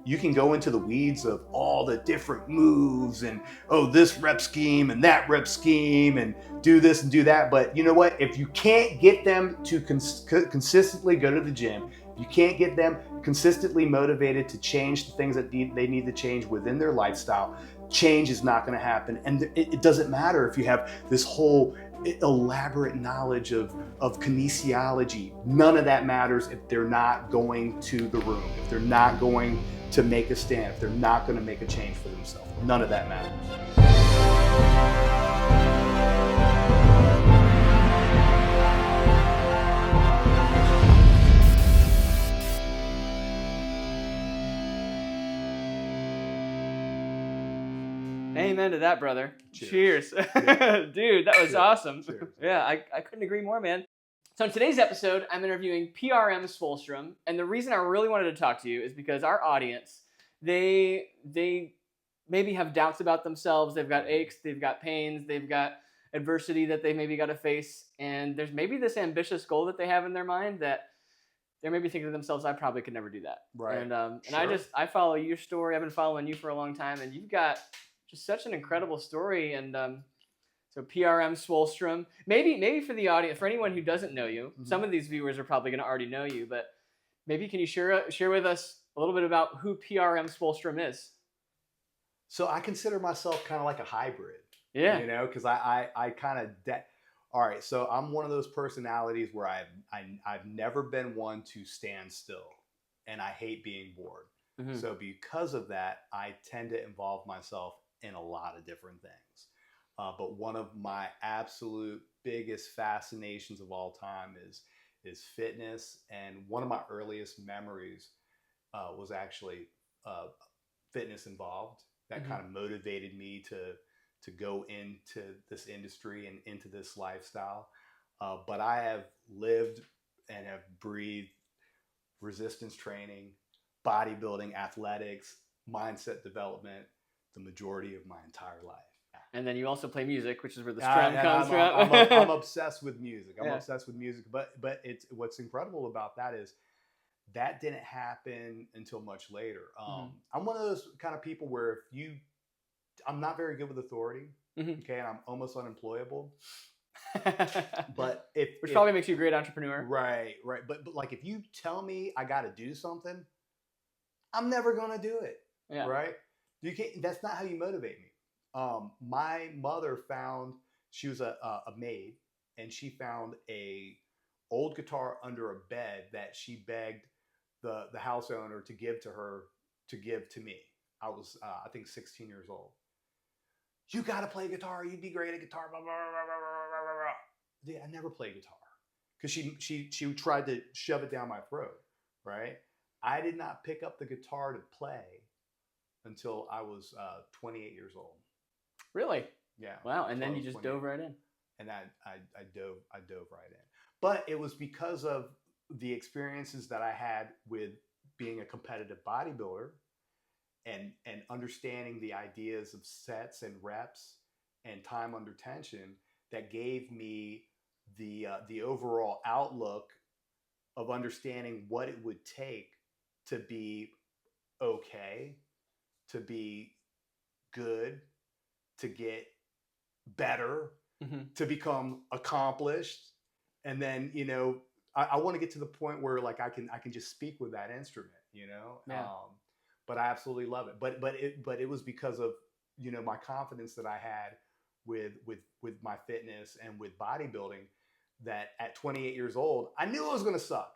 You can go into the weeds of all the different moves and, oh, this rep scheme and that rep scheme and do this and do that. But you know what? If you can't get them to consistently go to the gym, you can't get them consistently motivated to change the things that they need to change within their lifestyle, change is not going to happen. And it doesn't matter if you have this whole elaborate knowledge of kinesiology. None of that matters if they're not going to the room, if they're not going to make a stand, if they're not going to make a change for themselves. None of that matters. Amen to that, brother. Cheers. Dude, that was awesome. Cheers. Yeah, I couldn't agree more, man. So in today's episode, I'm interviewing PRM Swolestrum, and the reason I really wanted to talk to you is because our audience, they maybe have doubts about themselves, they've got aches, they've got pains, they've got adversity that they maybe got to face, and there's maybe this ambitious goal that they have in their mind that they're maybe thinking to themselves, I probably could never do that. Right. And Sure. I follow your story, I've been following you for a long time, and you've got just such an incredible story. And so PRM Swolestrum, maybe for the audience, for anyone who doesn't know you, some of these viewers are probably going to already know you, but maybe can you share with us a little bit about who PRM Swolestrum is? So I consider myself kind of like a hybrid. Yeah. You know, because I kind of all right. So I'm one of those personalities where I've never been one to stand still, and I hate being bored. Mm-hmm. So because of that, I tend to involve myself in a lot of different things. But one of my absolute biggest fascinations of all time is fitness. And one of my earliest memories was actually fitness involved. That kind of motivated me to go into this industry and into this lifestyle. But I have lived and have breathed resistance training, bodybuilding, athletics, mindset development, the majority of my entire life. And then you also play music, which is where the strum comes from. I'm obsessed with music. I'm Yeah. obsessed with music. But it's what's incredible about that is that didn't happen until much later. I'm one of those kind of people where I'm not very good with authority. Okay, and I'm almost unemployable. But which probably makes you a great entrepreneur. Right. But like if you tell me I got to do something, I'm never gonna do it. Yeah. Right. You can't. That's not how you motivate me. My mother she was a maid, and she found a old guitar under a bed that she begged the house owner to give to me. I was I think 16 years old. You got to play guitar. You'd be great at guitar. Blah, blah, blah, blah, blah, blah. Yeah, I never played guitar because she tried to shove it down my throat. Right. I did not pick up the guitar to play until I was 28 years old. Really? Yeah. Wow. And then you just dove right in. And I dove right in. But it was because of the experiences that I had with being a competitive bodybuilder and understanding the ideas of sets and reps and time under tension that gave me the overall outlook of understanding what it would take to be okay, to be good, to get better, to become accomplished. And then, you know, I want to get to the point where like I can just speak with that instrument, you know. Yeah. But I absolutely love it. But it was because of, you know, my confidence that I had with my fitness and with bodybuilding that at 28 years old, I knew it was going to suck.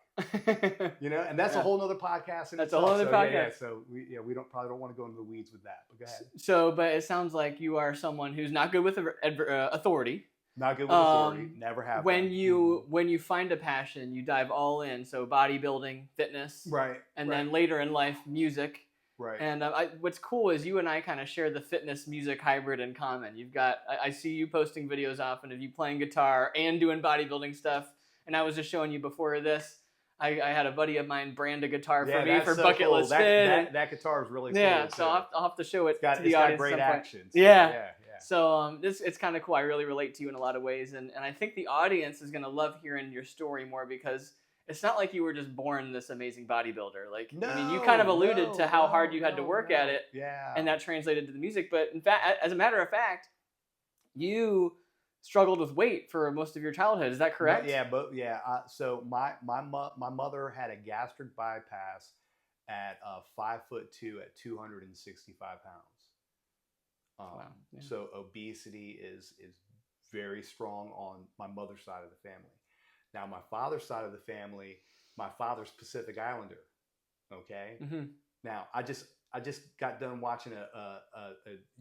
You know, and that's a whole nother podcast. That's a whole other podcast. Yeah, so we probably don't want to go into the weeds with that. But go ahead. So, but it sounds like you are someone who's not good with authority. Not good with authority. Never have. When you find a passion, you dive all in. So bodybuilding, fitness, right, and then later in life, music. Right. And what's cool is you and I kind of share the fitness music hybrid in common. You've got I see you posting videos often of you playing guitar and doing bodybuilding stuff. And I was just showing you before this. I had a buddy of mine brand a guitar for me for Bucket List Fit. That guitar is really cool. Yeah, so I'll have to show it to the audience. It's got great action. So yeah. So it's kind of cool. I really relate to you in a lot of ways. And I think the audience is going to love hearing your story more because it's not like you were just born this amazing bodybuilder. Like, No, I mean, you kind of alluded to how hard you had to no, work no. at it, Yeah. and that translated to the music. But in fact, as a matter of fact, you struggled with weight for most of your childhood. Is that correct? So my mother had a gastric bypass at 5'2" at 265 pounds. Wow. Yeah. So obesity is very strong on my mother's side of the family. Now my father's side of the family, my father's Pacific Islander. Okay. Mm-hmm. Now I just got done watching a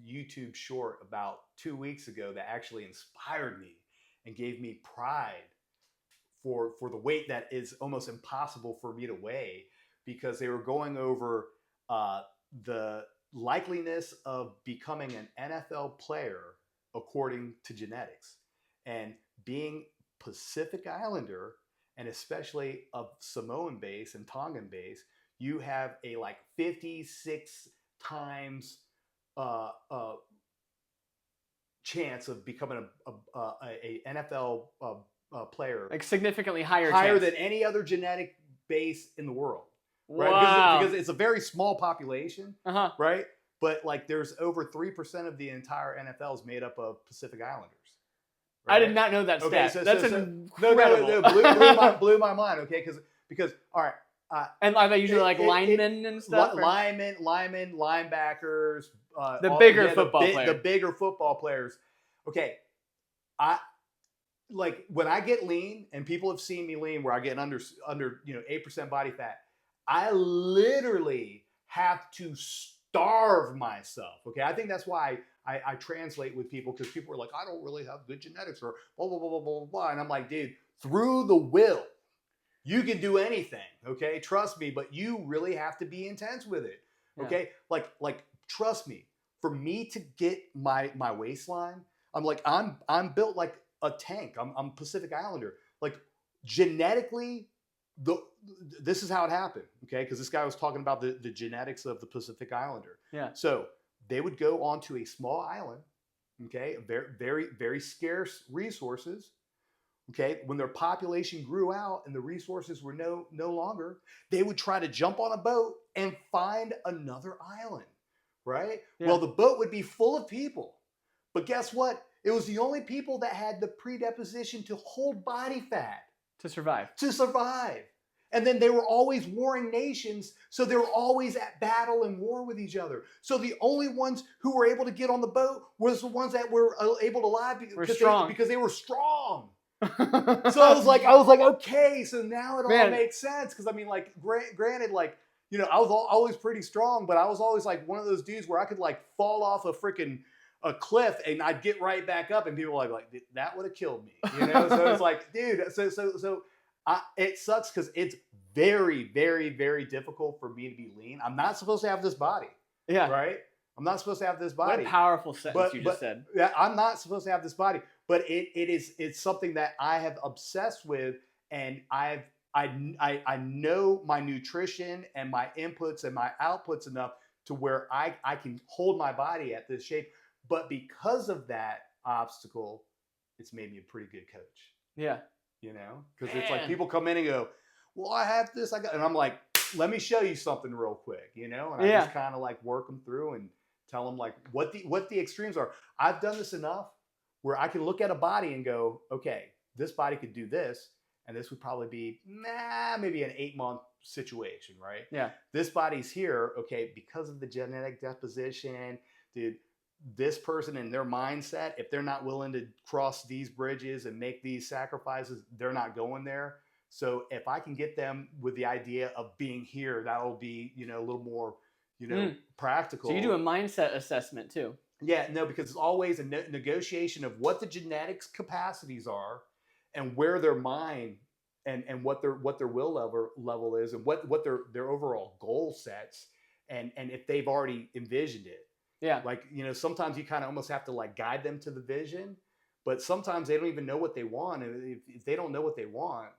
YouTube short about 2 weeks ago that actually inspired me and gave me pride for the weight that is almost impossible for me to weigh, because they were going over the likeliness of becoming an NFL player according to genetics, and being Pacific Islander, and especially of Samoan base and Tongan base, you have a like 56 times chance of becoming a NFL player, Like significantly higher chance than any other genetic base in the world. Right? Wow. Because it's a very small population, Uh-huh. right? But like there's over 3% of the entire NFL is made up of Pacific Islanders. Right? I did not know that stat. That's incredible. No, blew my mind. Okay, because all right. And are they usually like linemen and stuff? Linemen, linebackers. The bigger football players. The bigger football players. Okay, I like when I get lean, and people have seen me lean, where I get under 8% body fat. I literally have to starve myself. Okay, I think that's why I translate with people, because people are like, I don't really have good genetics, or blah blah blah blah blah blah, and I'm like, dude, through the will, you can do anything. Okay, trust me, but you really have to be intense with it. Okay, yeah. like trust me. For me to get my waistline, I'm built like a tank. I'm Pacific Islander. Like genetically, this is how it happened. Okay, because this guy was talking about the genetics of the Pacific Islander. Yeah. So they would go onto a small island. Okay, very very very scarce resources. Okay, when their population grew out and the resources were no longer, they would try to jump on a boat and find another island. Right? Yeah. Well, the boat would be full of people. But guess what? It was the only people that had the predisposition to hold body fat. To survive. And then they were always warring nations, so they were always at battle and war with each other. So the only ones who were able to get on the boat was the ones that were able to live because they were strong. So I was like, okay, so now it all makes sense. Because I mean, like, granted, like, you know, I was always pretty strong, but I was always like one of those dudes where I could like fall off a cliff and I'd get right back up, and people were like that would have killed me, you know. So it's like, dude, it sucks because it's very, very, very difficult for me to be lean. I'm not supposed to have this body. Yeah. Right. I'm not supposed to have this body. What a powerful sentence you just said. Yeah, I'm not supposed to have this body, but it's something that I have obsessed with, and I know my nutrition and my inputs and my outputs enough to where I can hold my body at this shape. But because of that obstacle, it's made me a pretty good coach. Yeah. You know, because it's like people come in and go, well, I have this, and I'm like, let me show you something real quick, you know? And I just kind of like work them through and tell them like what the extremes are. I've done this enough where I can look at a body and go, okay, this body could do this. And this would probably be maybe an 8-month situation, right? Yeah. This body's here, okay, because of the genetic deposition, dude. This person and their mindset, if they're not willing to cross these bridges and make these sacrifices, they're not going there. So if I can get them with the idea of being here, that'll be, you know, a little more, you know, practical. So you do a mindset assessment too. Yeah, no, because it's always a negotiation of what the genetics capacities are, and where their mind and what their will level is, and what their overall goal sets, and if they've already envisioned it. Yeah. Like, you know, sometimes you kind of almost have to like guide them to the vision, but sometimes they don't even know what they want. And if they don't know what they want,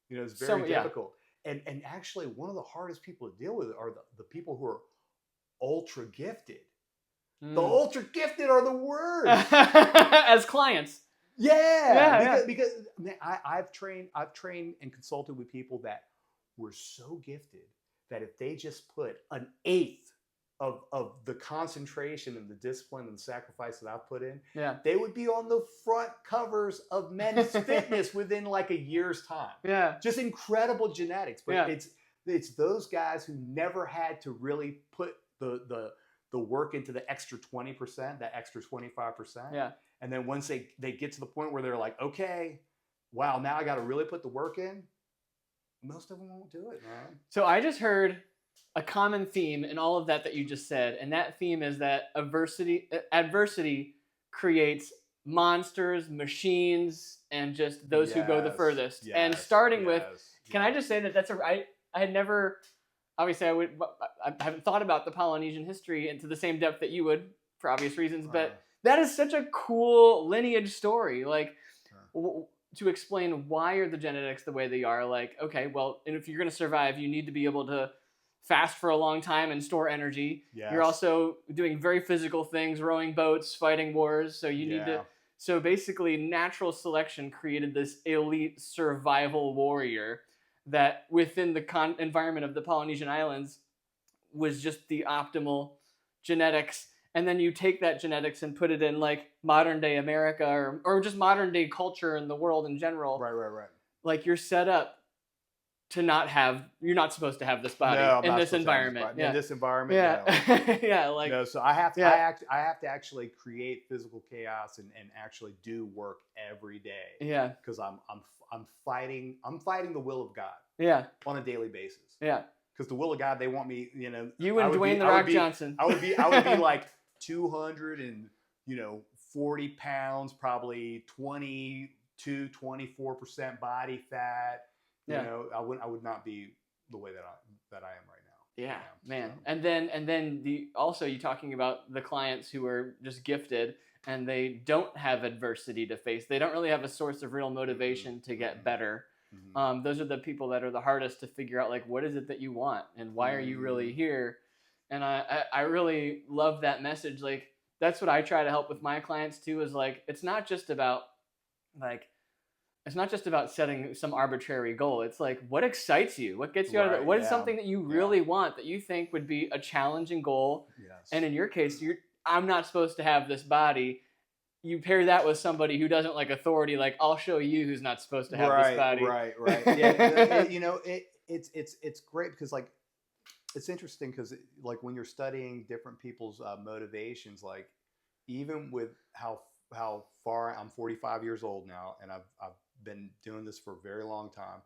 you know, it's very difficult. And actually one of the hardest people to deal with are the people who are ultra gifted. The ultra gifted are the worst. As clients. Yeah, because man, I've trained and consulted with people that were so gifted that if they just put an eighth of the concentration and the discipline and the sacrifice that I've put in, yeah, they would be on the front covers of Men's Fitness within like a year's time. yeah, Just incredible genetics. But yeah, it's those guys who never had to really put the work into the extra 20%, that extra 25%. yeah. And then once they get to the point where they're like, okay, wow, now I got to really put the work in, most of them won't do it, man. So I just heard a common theme in all of that you just said, and that theme is that adversity creates monsters, machines, and just those who go the furthest. Yes, and starting with, yes, can I just say that I had never, obviously I haven't thought about the Polynesian history into the same depth that you would for obvious reasons, but that is such a cool lineage story. Like, to explain why are the genetics the way they are. Like, okay, well, and if you're going to survive, you need to be able to fast for a long time and store energy. Yes. You're also doing very physical things, rowing boats, fighting wars. So you need to. So basically, natural selection created this elite survival warrior that within the environment of the Polynesian Islands was just the optimal genetics. And then you take that genetics and put it in like modern day America or just modern day culture in the world in general. Right. Like you're set up to you're not supposed to have this body in this environment. In this environment. Yeah. Yeah. Like, so I have to, yeah. I have to actually create physical chaos and actually do work every day. Yeah. Because I'm fighting the will of God. Yeah. On a daily basis. Yeah. Because the will of God, they want me, you and Dwayne The Rock Johnson. I would be like 240 pounds, probably 24% body fat. You know, I would not be the way that I am right now. Yeah, man. So. And then also you're talking about the clients who are just gifted and they don't have adversity to face. They don't really have a source of real motivation to get better. Mm-hmm. Those are the people that are the hardest to figure out, like, what is it that you want and why are you really here? And I really love that message. Like, that's what I try to help with my clients too, is like, it's not just about setting some arbitrary goal. It's like, what excites you? What gets you out of it? What is something that you really want that you think would be a challenging goal? Yes. And in your case, I'm not supposed to have this body. You pair that with somebody who doesn't like authority, like, I'll show you who's not supposed to have this body. Right. Yeah, it's great because like, it's interesting because like when you're studying different people's motivations, like even with how far I'm 45 years old now, and I've been doing this for a very long time,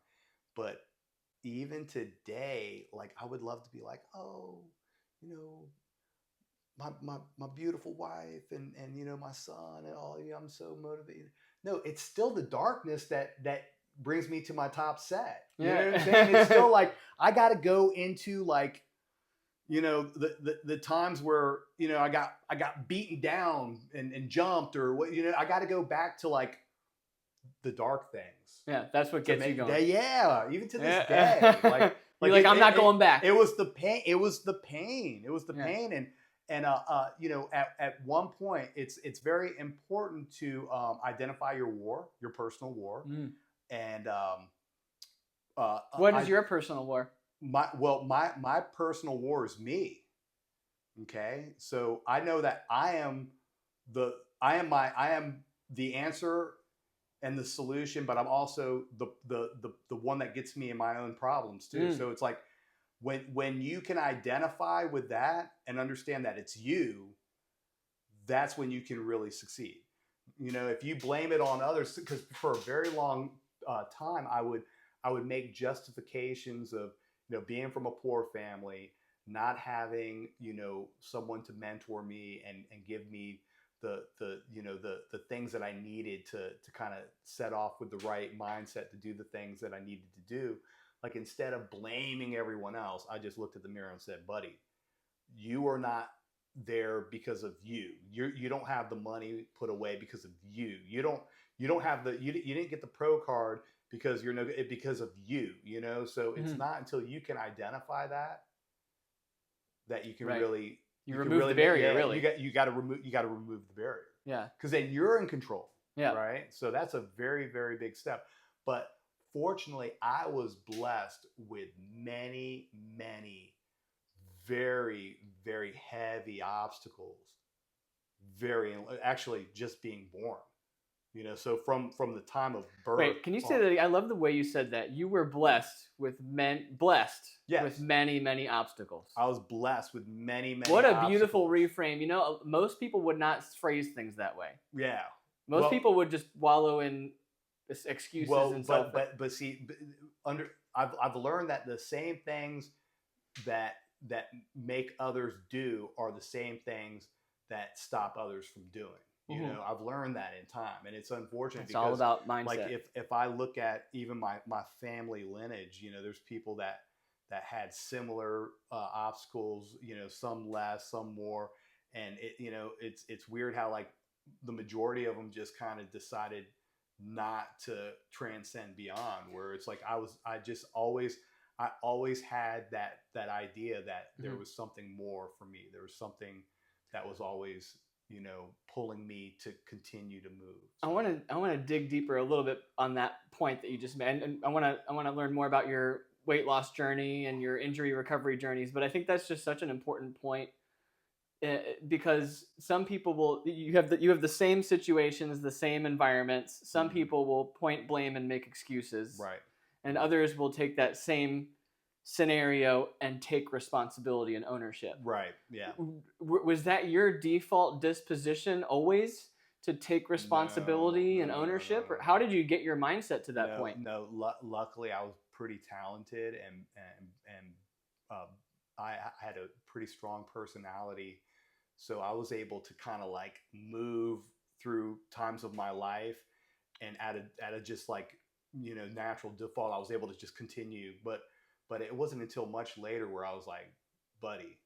but even today, like I would love to be like, oh, my beautiful wife and my son and all, I'm so motivated. No, it's still the darkness that brings me to my top set. You know what I'm saying? It's still like I got to go into like, the times where I got beaten down and jumped or what, I got to go back to like the dark things. Yeah, that's what gets you going. Even to this day, like I'm not going back. It was the pain. And at one point, it's very important to identify your personal war. And what is your personal war? My personal war is me. Okay, so I know that I am the answer and the solution, but I'm also the one that gets me in my own problems too. So it's like when you can identify with that and understand that it's you, that's when you can really succeed. If you blame it on others, because for a very long time I would make justifications of being from a poor family, not having someone to mentor me and give me the things that I needed to kind of set off with the right mindset to do the things that I needed to do. Like, instead of blaming everyone else, I just looked at the mirror and said, buddy, you are not there because of you. You don't have the money put away because of you. You don't have you didn't get the pro card because because of you, so it's not until you can identify that you can remove the barrier. You got to remove the barrier. Yeah. Because then you're in control. Yeah. Right. So that's a very, very big step. But fortunately, I was blessed with many, many very, very heavy obstacles. Very, actually, just being born. So from the time of birth. Wait, can you say that? I love the way you said that. You were blessed with Yes, many, many obstacles. I was blessed with many, many. What a beautiful obstacles. reframe. Most people would not phrase things that way. Yeah. Most people would just wallow in excuses and self. But see, I've learned that the same things that make others do are the same things that stop others from doing. I've learned that in time, and it's unfortunate. It's all about mindset. Like if I look at even my family lineage, there's people that had similar obstacles. Some less, some more, and it's weird how like the majority of them just kind of decided not to transcend beyond. Where it's like I always had that idea that there was something more for me. There was something that was always pulling me to continue to move. So. I want to dig deeper a little bit on that point that you just made, and I want to learn more about your weight loss journey and your injury recovery journeys. But I think that's just such an important point because some people you have the same situations, the same environments. Some people will point blame and make excuses, right, and others will take that same scenario and take responsibility and ownership. Right. Yeah. Was that your default disposition always to take responsibility and ownership? Or how did you get your mindset to that point? No, luckily I was pretty talented and I had a pretty strong personality. So I was able to kind of like move through times of my life and at a just like, natural default, I was able to just continue. But it wasn't until much later where I was like, buddy,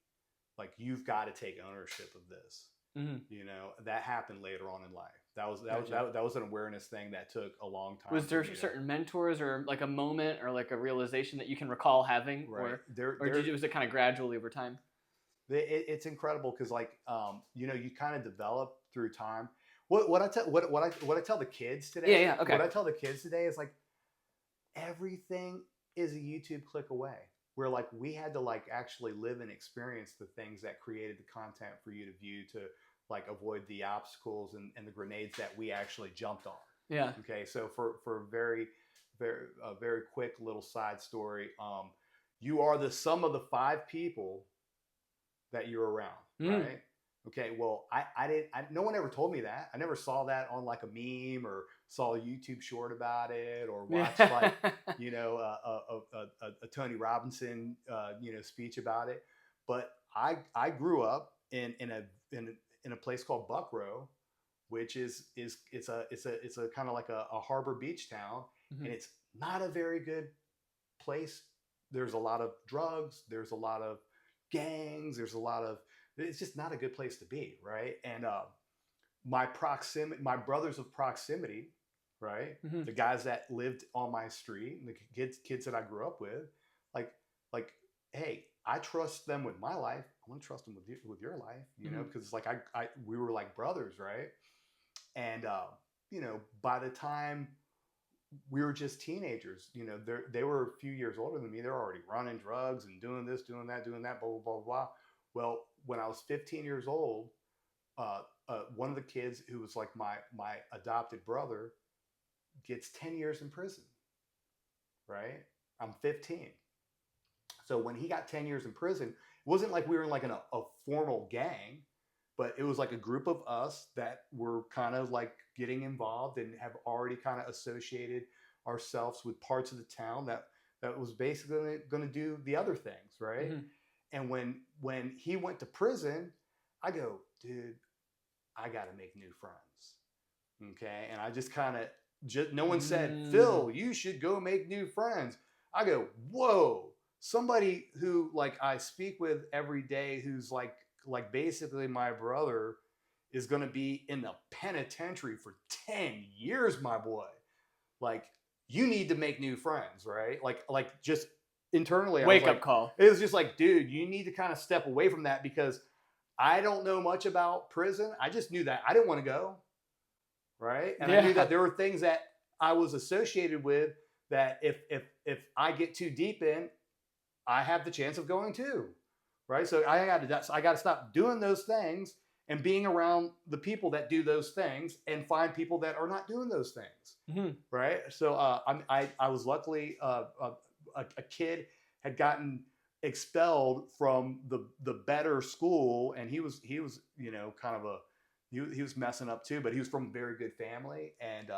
like you've got to take ownership of this. Mm-hmm. That happened later on in life. That was an awareness thing that took a long time. Was there certain mentors or like a moment or like a realization that you can recall having, right. was it kind of gradually over time? It's incredible because like you kind of develop through time. What I tell the kids today. Yeah. Okay. What I tell the kids today is like everything is a YouTube click away. Where like we had to like actually live and experience the things that created the content for you to view to like avoid the obstacles and the grenades that we actually jumped on. Yeah. Okay. So for a very quick little side story, you are the sum of the 5 people that you're around, right? Okay, well, no one ever told me that. I never saw that on like a meme or saw a YouTube short about it or watched like, a Tony Robinson, speech about it. But I grew up in a place called Buckrow, which is a kind of like a harbor beach town, and it's not a very good place. There's a lot of drugs. There's a lot of gangs. It's just not a good place to be, right? And my brothers of proximity, right? Mm-hmm. The guys that lived on my street, and the kids that I grew up with, like, hey, I trust them with my life. I want to trust them with your life, because like we were like brothers, right? And by the time we were just teenagers, they were a few years older than me. They're already running drugs and doing this, doing that, blah, blah, blah, blah. Well, when I was 15 years old, one of the kids who was like my adopted brother gets 10 years in prison, right? I'm 15. So when he got 10 years in prison, it wasn't like we were in like a formal gang, but it was like a group of us that were kind of like getting involved and have already kind of associated ourselves with parts of the town that was basically going to do the other things, right? Mm-hmm. And when he went to prison, I go, dude, I got to make new friends. Okay. And I just kind of, no one said, Phil, you should go make new friends. I go, whoa, somebody who like I speak with every day, who's like basically my brother, is going to be in the penitentiary for 10 years, my boy. Like, you need to make new friends, right? Like just internally, wake up call. It was just like, dude, you need to kind of step away from that because I don't know much about prison. I just knew that I didn't want to go. right? And I knew that there were things that I was associated with that if I get too deep in, I have the chance of going too, right? So I got to stop doing those things and being around the people that do those things and find people that are not doing those things, right? So I was luckily a kid had gotten expelled from the better school, and he was kind of he was messing up too, but he was from a very good family, and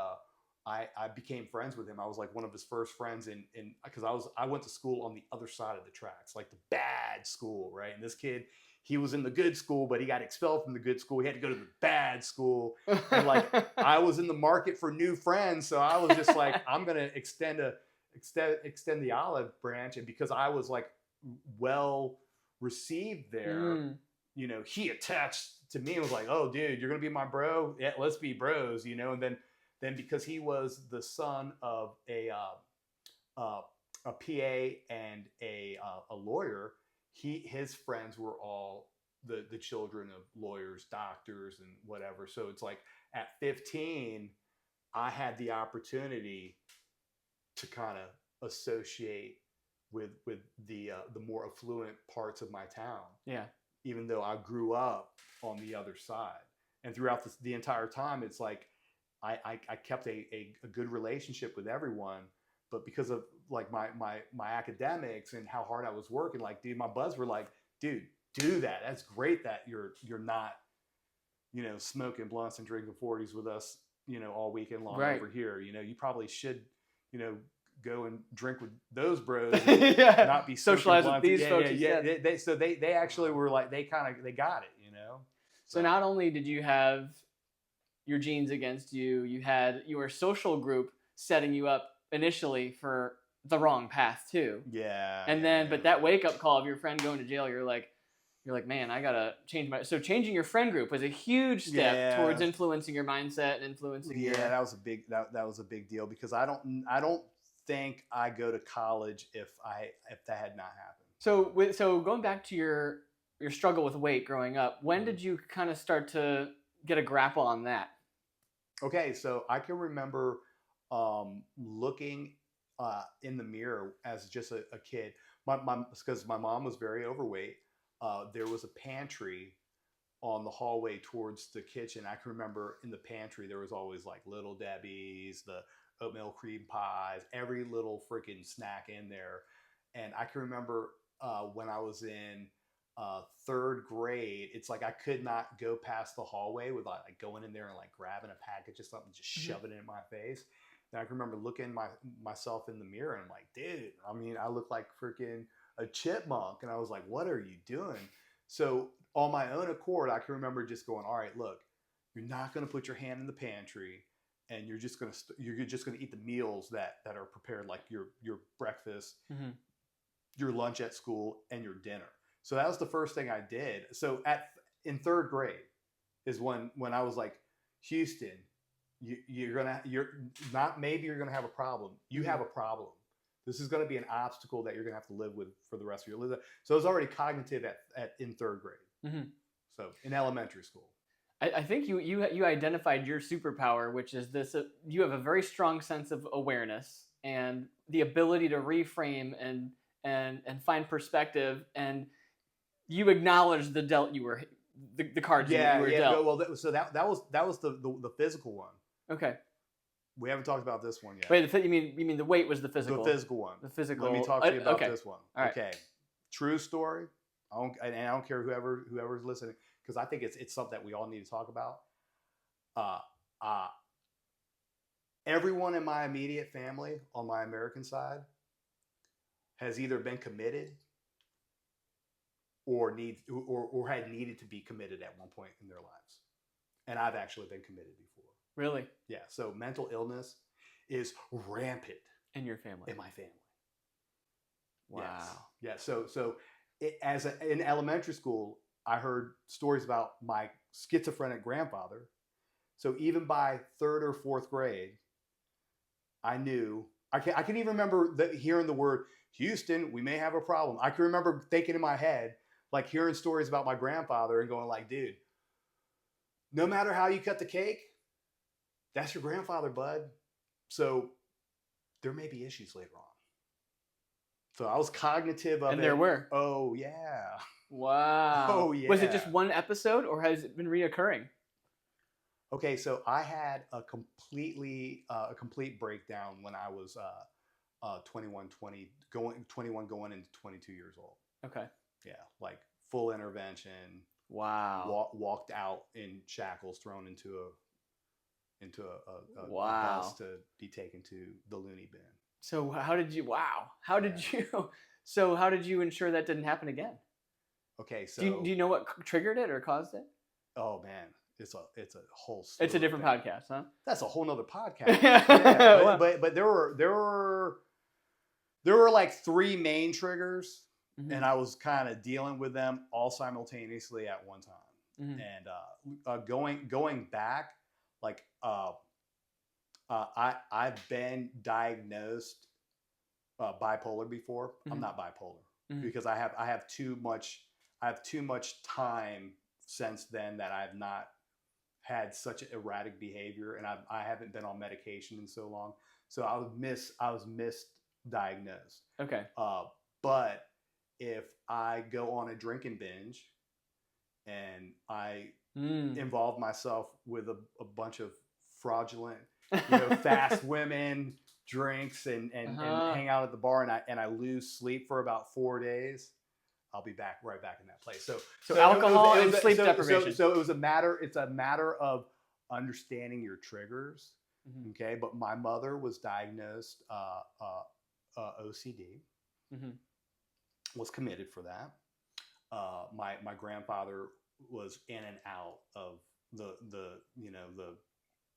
I became friends with him. I was like one of his first friends in because I went to school on the other side of the tracks, like the bad school, right? And this kid, he was in the good school, but he got expelled from the good school. He had to go to the bad school, and like I was in the market for new friends, so I was just like, I'm gonna extend the olive branch, and because I was like well received there, he attached to me and was like, oh dude, you're gonna be my bro, yeah, let's be bros, and then because he was the son of a PA and a lawyer, his friends were all the children of lawyers, doctors, and whatever. So it's like at 15, I had the opportunity to kind of associate with the more affluent parts of my town. Yeah. Even though I grew up on the other side, and throughout the entire time, it's like I kept a good relationship with everyone, but because of like my academics and how hard I was working, like, dude, my buds were like, dude, do that. That's great that you're not, smoking blunts and drinking 40s with us, all weekend long over here. You probably should, go and drink with those bros and not be socialize with these folks. They actually were like, they got it, So not only did you have your genes against you, you had your social group setting you up initially for the wrong path too. Yeah. And then, but that wake up call of your friend going to jail, you're like, man, I gotta change so changing your friend group was a huge step towards influencing your mindset and influencing your... that was a big that was a big deal, because I don't think I go to college if that had not happened. So going back to your struggle with weight growing up, when did you kind of start to get a grapple on that? Okay, so I can remember looking in the mirror as just a kid. Because my mom was very overweight. There was a pantry on the hallway towards the kitchen. I can remember in the pantry there was always like Little Debbie's, the oatmeal cream pies, every little freaking snack in there. And I can remember when I was in third grade, it's like I could not go past the hallway without like going in there and like grabbing a package of something, just shoving it in my face. And I can remember looking myself in the mirror and I'm like, dude, I mean, I look like freaking a chipmunk. And I was like, what are you doing? So on my own accord, I can remember just going, all right, look, you're not going to put your hand in the pantry, and you're just going to eat the meals that are prepared, like your breakfast, your lunch at school, and your dinner. So that was the first thing I did. So in third grade is when I was like, Houston, you're gonna have a problem. You have a problem. This is going to be an obstacle that you're going to have to live with for the rest of your life. So I was already cognitive in third grade. So in elementary school. I think you identified your superpower, which is this. You have a very strong sense of awareness and the ability to reframe and find perspective, and you acknowledge the cards you were dealt. Well, so that was the physical one. Okay. We haven't talked about this one yet. Wait, you mean the weight was the physical? The physical one. The physical. Let me talk to you about this one. All right. Okay. True story. I don't care whoever's listening, because I think it's something that we all need to talk about. Everyone in my immediate family on my American side has either been committed or had needed to be committed at one point in their lives. And I've actually been committed before. Really? Yeah. So mental illness is rampant in your family. In my family. Wow. Yes. Yeah. So in elementary school, I heard stories about my schizophrenic grandfather. So even by third or fourth grade, I knew I can even remember hearing the word Houston. We may have a problem. I can remember thinking in my head, like hearing stories about my grandfather and going like, dude, no matter how you cut the cake, That's your grandfather, bud. So there may be issues later on. So I was cognitive of And it. there were. Oh yeah. Wow. Oh yeah. Was it just one episode, or has it been reoccurring? Okay, so I had a complete breakdown when I was 21 going into 22 years old. Okay. Yeah, like full intervention. Wow. Walked out in shackles, thrown into a Wow. bus to be taken to the loony bin. So how did you? Wow. How did you? So how did you ensure that didn't happen again? Okay, so Do you know what triggered it or caused it? oh man, it's a whole. It's a different podcast, huh? That's a whole nother podcast. Yeah, Wow. but there were like three main triggers, Mhm. and I was kind of dealing with them all simultaneously at one time. Mhm. And going back, like I've been diagnosed bipolar before. I'm Mhm. not bipolar Mhm. because I have too much time since then that I've not had such erratic behavior, and I haven't been on medication in so long. So I was misdiagnosed. Okay. But if I go on a drinking binge and I involve myself with a bunch of fraudulent, fast women, drinks, and hang out at the bar, and I lose sleep for about 4 days, I'll be right back in that place. So alcohol and sleep deprivation. So it's a matter of understanding your triggers. Mhm. Okay, but my mother was diagnosed OCD. Mhm. Was committed for that. My grandfather was in and out of the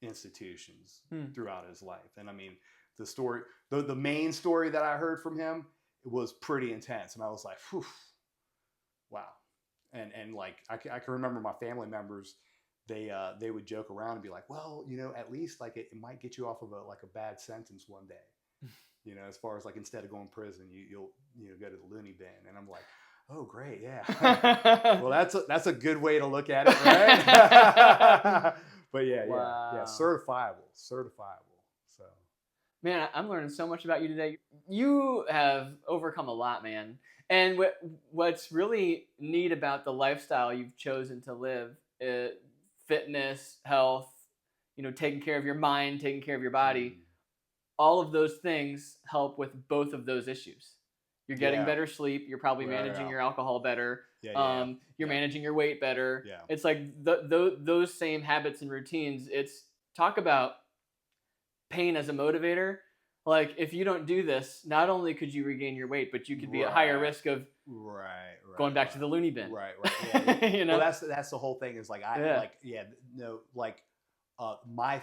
institutions throughout his life, and I mean the main story that I heard from him, it was pretty intense, and I was like, whew, wow. And like I can remember my family members, they would joke around and be like, well, at least like it might get you off of a bad sentence one day. As far as like instead of going to prison, you'll go to the loony bin. And I'm like, oh great, yeah. Well, that's a good way to look at it, right? But Wow. yeah, certifiable. So Man, I'm learning so much about you today. You have overcome a lot, man. And what's really neat about the lifestyle you've chosen to live, fitness, health, taking care of your mind, taking care of your body, all of those things help with both of those issues. You're getting better sleep. You're probably managing your alcohol better. You're managing your weight better. Yeah. It's like those same habits and routines. It's talk about pain as a motivator. Like if you don't do this, not only could you regain your weight, but you could be at higher risk of going back to the loony bin. Right. Yeah. Well, that's the whole thing. Is like my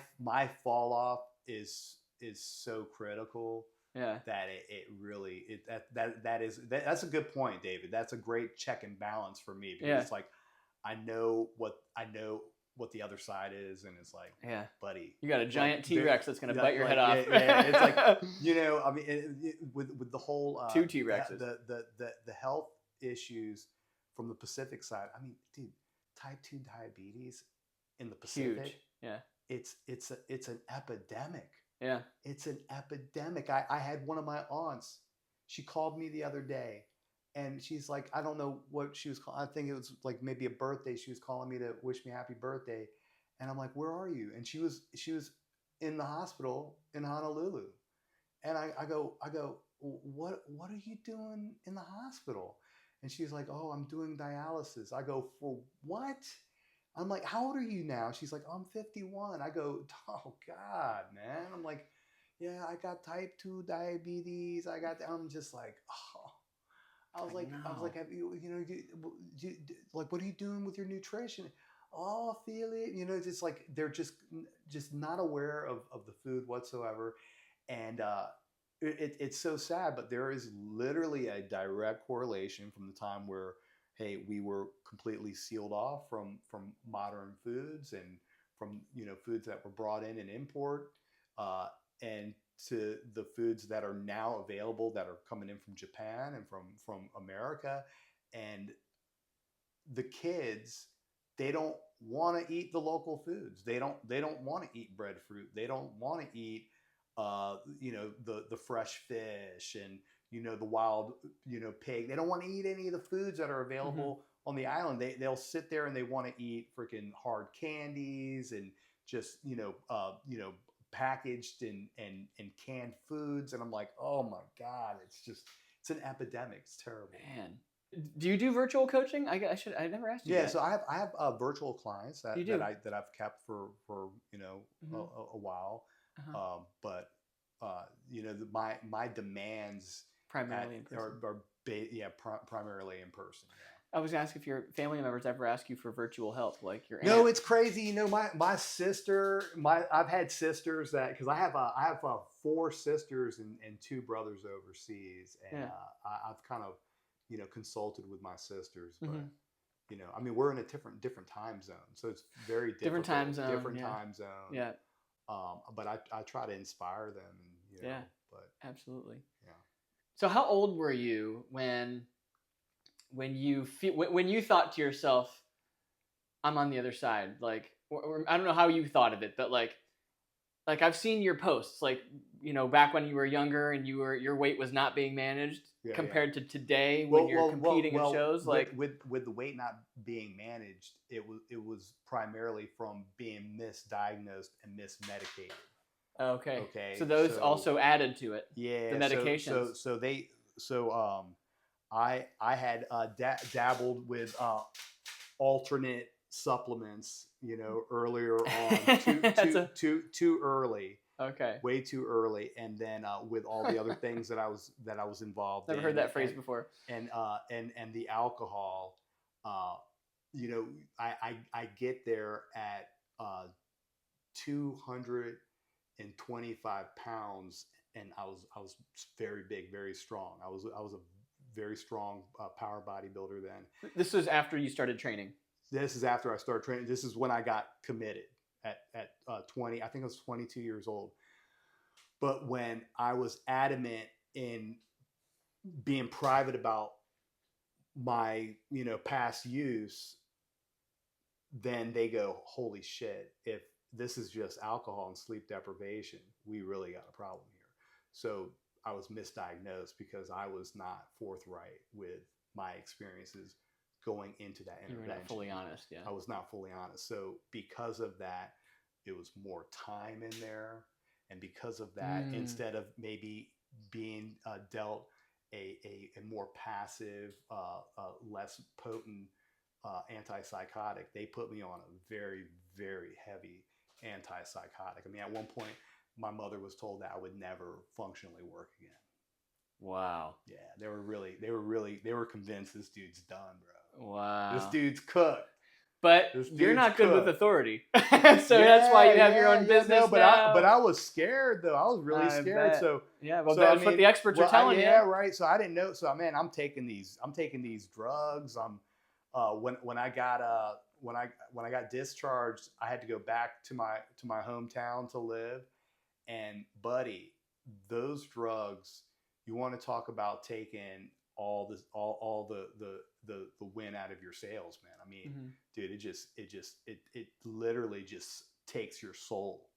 fall off is so critical. Yeah. That it really that's a good point, David. That's a great check and balance for me because it's like I know what the other side is, and it's like, buddy, you got a giant T-Rex that's gonna bite your head off. Yeah, it's like I mean, with the whole two T-Rexes, the health issues from the Pacific side. I mean, dude, type 2 diabetes in the Pacific, huge. Yeah, it's an epidemic. Yeah, it's an epidemic. I had one of my aunts. She called me the other day, and she's like, I don't know what she was calling. I think it was like maybe a birthday. She was calling me to wish me happy birthday, and I'm like, where are you? And she was in the hospital in Honolulu, and I go, what are you doing in the hospital? And she's like, oh, I'm doing dialysis. I go, for what? I'm like, how old are you now? She's like, I'm 51. I go, oh God, man. I'm like, yeah, I got type 2 diabetes. I'm just like, oh. I was like, have you, like, what are you doing with your nutrition? Oh, I feel it. Just like, they're just not aware of the food whatsoever. And it's so sad, but there is literally a direct correlation from the time where, hey, we were completely sealed off from modern foods and from foods that were brought in and import, and to the foods that are now available that are coming in from Japan and from America, and the kids they don't want to eat the local foods. They don't want to eat breadfruit. They don't want to eat the fresh fish and the wild pig. They don't want to eat any of the foods that are available on the island. They'll sit there and they want to eat freaking hard candies and just packaged and canned foods. And I'm like, oh my God, it's an epidemic. It's terrible. Man. Do you do virtual coaching? I never asked you. Yeah, that. so I have virtual clients that I've kept for a while, but my demands primarily in person. primarily in person. Yeah. I was gonna ask if your family members ever ask you for virtual help, like your aunt. No, it's crazy. My sister, I've had sisters that, because I have 4 sisters and 2 brothers overseas, and I've kind of consulted with my sisters, but I mean, we're in a different time zone, so it's very different time zone. Yeah. But I try to inspire them, and but absolutely. Yeah. So how old were you when you thought to yourself, I'm on the other side? Like, or I don't know how you thought of it, but like I've seen your posts, like, back when you were younger and your weight was not being managed compared to today when you're competing in shows. Like with the weight not being managed, it was primarily from being misdiagnosed and mismedicated. Okay. So those also added to it. Yeah. The medications. I had dabbled with alternate supplements, earlier on, too early. Okay. Way too early, and then with all the other things that I was involved in. Never heard that phrase before. And the alcohol, I get there at 225 pounds, and I was very big, very strong. I was a very strong power bodybuilder then. This was after you started training. This is after I started training. This is when I got committed at 20. I think I was 22 years old. But when I was adamant in being private about my past use, then they go, holy shit, if this is just alcohol and sleep deprivation, we really got a problem here. So I was misdiagnosed because I was not forthright with my experiences going into that intervention. You were not fully honest, yeah. I was not fully honest. So because of that, it was more time in there. And because of that, instead of maybe being dealt a more passive, less potent antipsychotic, they put me on a very, very heavy antipsychotic. I mean, at one point, my mother was told that I would never functionally work again. Wow. Yeah, they were convinced this dude's done, bro. Wow. This dude's cooked. But you're not good with authority. So that's why you have your own business now. But I was scared, though. I was really scared. Bet. So well, that's what the experts are telling you. Yeah, right. So I didn't know. So man, I'm taking these drugs. When I got discharged, I had to go back to my hometown to live. And buddy, those drugs, you want to talk about taking all the wind out of your sails, man. I mean, dude, it literally just takes your soul,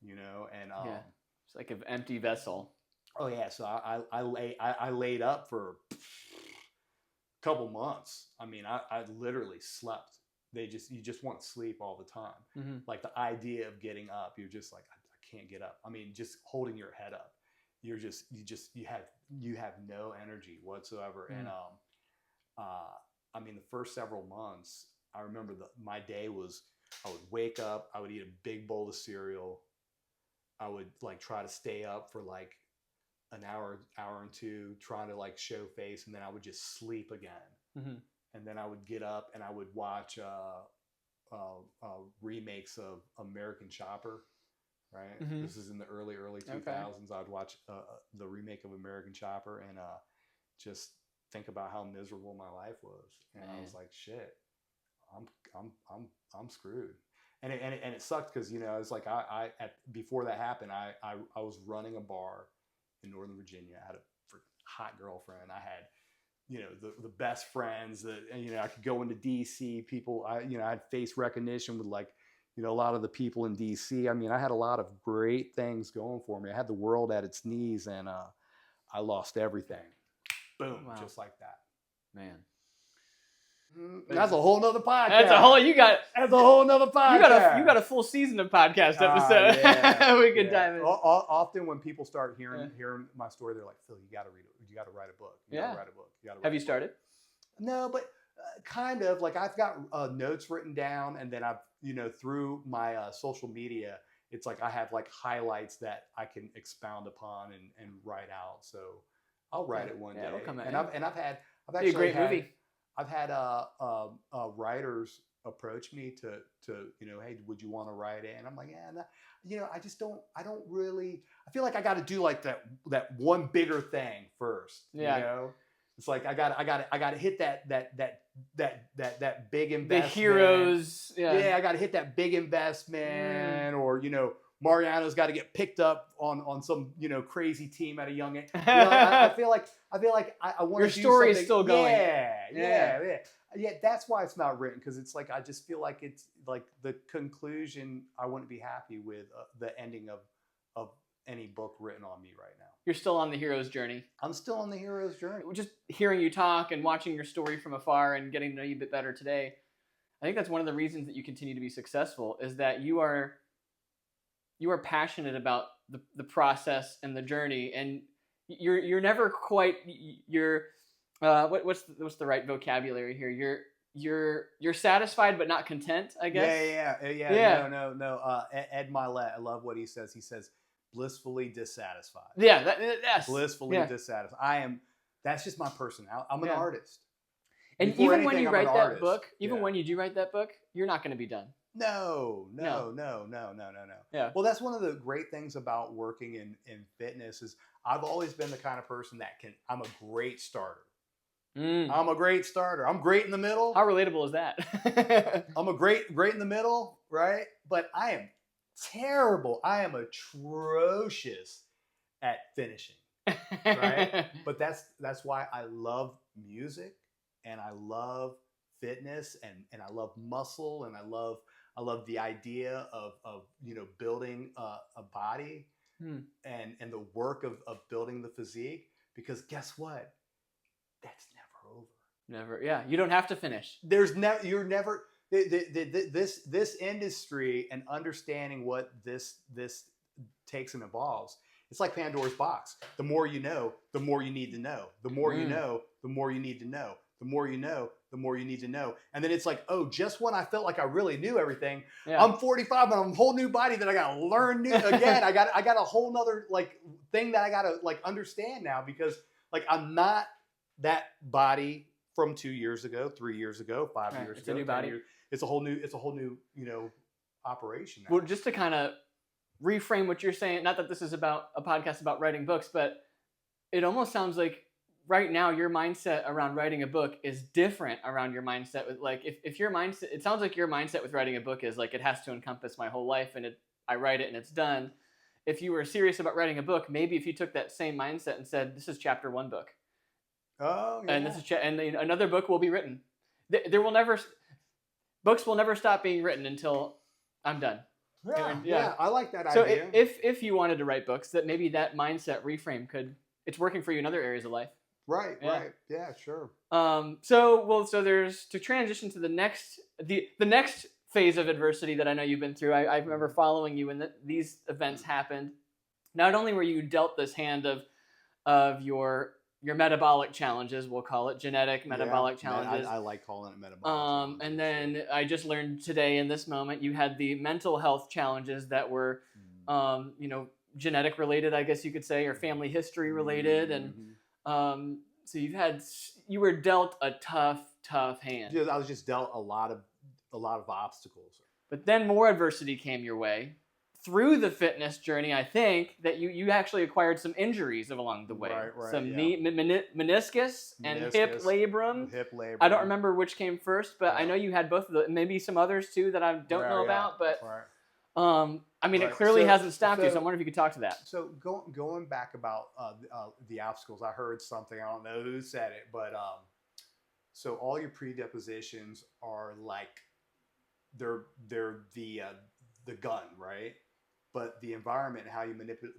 and it's like an empty vessel. Oh yeah. So I laid up for a couple months. I mean, I literally slept. You just want sleep all the time. Like the idea of getting up, you're just like, I can't get up. I mean, just holding your head up, you have no energy whatsoever. And I mean, the first several months, I remember my day was, I would wake up, I would eat a big bowl of cereal. I would like try to stay up for like an hour and two, trying to like show face, and then I would just sleep again. And then I would get up and I would watch remakes of American Chopper. Right. This is in the early 2000s. Okay. I would watch the remake of American Chopper and just think about how miserable my life was, and I was like, shit, I'm screwed. And it sucked because it's like before that happened, I was running a bar in Northern Virginia. I had a hot girlfriend. I had the best friends that, I could go into DC. People, I had face recognition with like, a lot of the people in DC. I mean, I had a lot of great things going for me. I had the world at its knees, and I lost everything. Boom, Wow. just like that. Man. That's a whole nother podcast. That's a whole nother podcast. You got a full season of podcast episode. Yeah, we could dive in. Often when people start hearing my story, they're like, "Phil, you got to read it. You got to write a book. You got to write a book. Have you started? No, but kind of. Like I've got notes written down, and then I've through my social media, it's like I have like highlights that I can expound upon and write out. So I'll write it one day. It'll come out. I've Be a great movie. I've had writers approach me to hey, would you want to write it? And I'm like, yeah, I don't really. I feel like I got to do like that one bigger thing first. Yeah. It's like I got to hit that big investment. The heroes. Yeah, I got to hit that big investment, or Mariano's got to get picked up on some crazy team at a young age. I feel like I want your to do story something. Is still going. Yeah. That's why it's not written, because it's like I just feel like it's like the conclusion. I wouldn't be happy with the ending of any book written on me right now. You're still on the hero's journey. I'm still on the hero's journey. Just hearing you talk and watching your story from afar and getting to know you a bit better today, I think that's one of the reasons that you continue to be successful, is that you are passionate about the process and the journey, and you're never quite what's the right vocabulary here? You're satisfied but not content, I guess. Yeah. No. Ed Milet, I love what he says. He says, blissfully dissatisfied. Yeah, yes. Blissfully dissatisfied. That's just my personality. I'm an artist. And Before even when you write that artist. book, when you do write that book, you're not going to be done. No. Yeah. Well, that's one of the great things about working in fitness is I've always been the kind of person I'm a great starter. I'm a great starter. I'm great in the middle. How relatable is that? I'm a great in the middle, right? But I am terrible. I am atrocious at finishing, right? But that's why I love music, and I love fitness, and I love muscle, and I love the idea of building a body and the work of building the physique, because guess what? That's never over. Never. Yeah. You don't have to finish. You're never. This industry and understanding what this takes and evolves, it's like Pandora's box. The more you know, the more you need to know. The more you know, the more you need to know. The more you know, the more you need to know. And then it's like, oh, just when I felt like I really knew everything, I'm 45 and I'm a whole new body that I got to learn new again. I got a whole nother like thing that I got to like understand now, because like I'm not that body from 2 years ago, 3 years ago, 5 years ago. It's a new body. It's a whole new operation now. Well, just to kind of reframe what you're saying, not that this is about a podcast about writing books, but it almost sounds like right now your mindset around writing a book is different around your mindset with like if your mindset, it sounds like your mindset with writing a book is like it has to encompass my whole life, and I write it and it's done. If you were serious about writing a book, maybe if you took that same mindset and said, this is chapter 1 book. Oh, yeah. And this is another book will be written. Books will never stop being written until I'm done. Yeah, I like that so idea. If you wanted to write books, that maybe that mindset reframe it's working for you in other areas of life. Right. Yeah, sure. So there's to transition to the next phase of adversity that I know you've been through. I remember following you when these events happened. Not only were you dealt this hand of your metabolic challenges, we'll call it genetic metabolic challenges. I like calling it metabolic. And then I just learned today in this moment, you had the mental health challenges that were, genetic related, I guess you could say, or family history related. And so you were dealt a tough hand. I was just dealt a lot of obstacles. But then more adversity came your way. Through the fitness journey, I think that you actually acquired some injuries along the way. Right, some knee meniscus and hip labrum. I don't remember which came first, but I know you had both of those. Maybe some others too that I don't know about. But I mean, it Right. clearly So, hasn't stopped you, so so, I'm wondering if you could talk to that. so going back about the obstacles, I heard something. I don't know who said it, but so all your predepositions are like they're the gun, right? But the environment, how you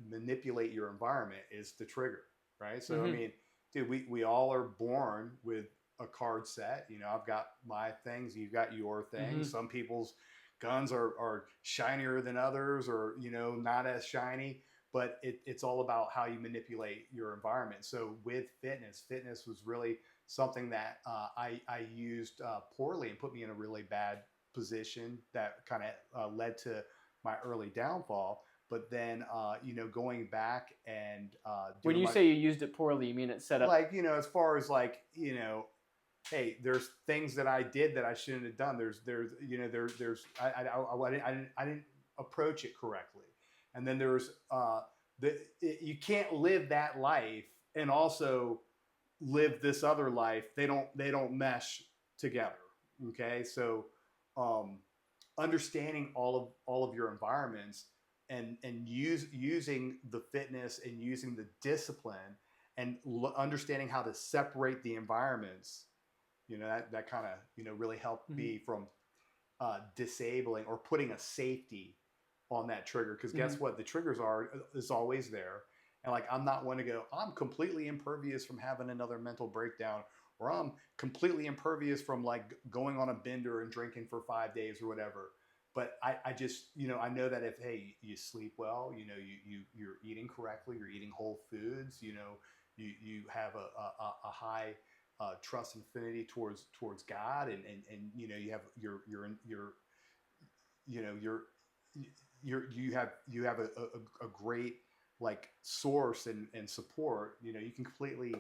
manipulate your environment, is the trigger, right? So I Hmm. mean, dude, we all are born with a card set. You know, I've got my things, you've got your Hmm. things. Some people's guns are shinier than others, or not as shiny. But it's all about how you manipulate your environment. So with fitness was really something that I used poorly and put me in a really bad position that kind of led to my early downfall. But then, going back and When doing you my, say you used it poorly, you mean it set up. like, as far as like, hey, there's things that I did that I shouldn't have done. There's I didn't approach it correctly. And then there's you can't live that life and also live this other life. They don't mesh together. Okay, so um, understanding all of your environments and using the fitness and using the discipline and understanding how to separate the environments, that kind of really helped Hmm. me from disabling or putting a safety on that trigger. Because Hmm. guess what, the triggers is always there. And like, I'm not one to go, I'm completely impervious from having another mental breakdown, or I'm completely impervious from like going on a bender and drinking for 5 days or whatever. But I just, I know that if, hey, you sleep well, you're eating correctly, you're eating whole foods, you have a high trust and affinity towards God, and you have your you know you have a great like source and support. You can completely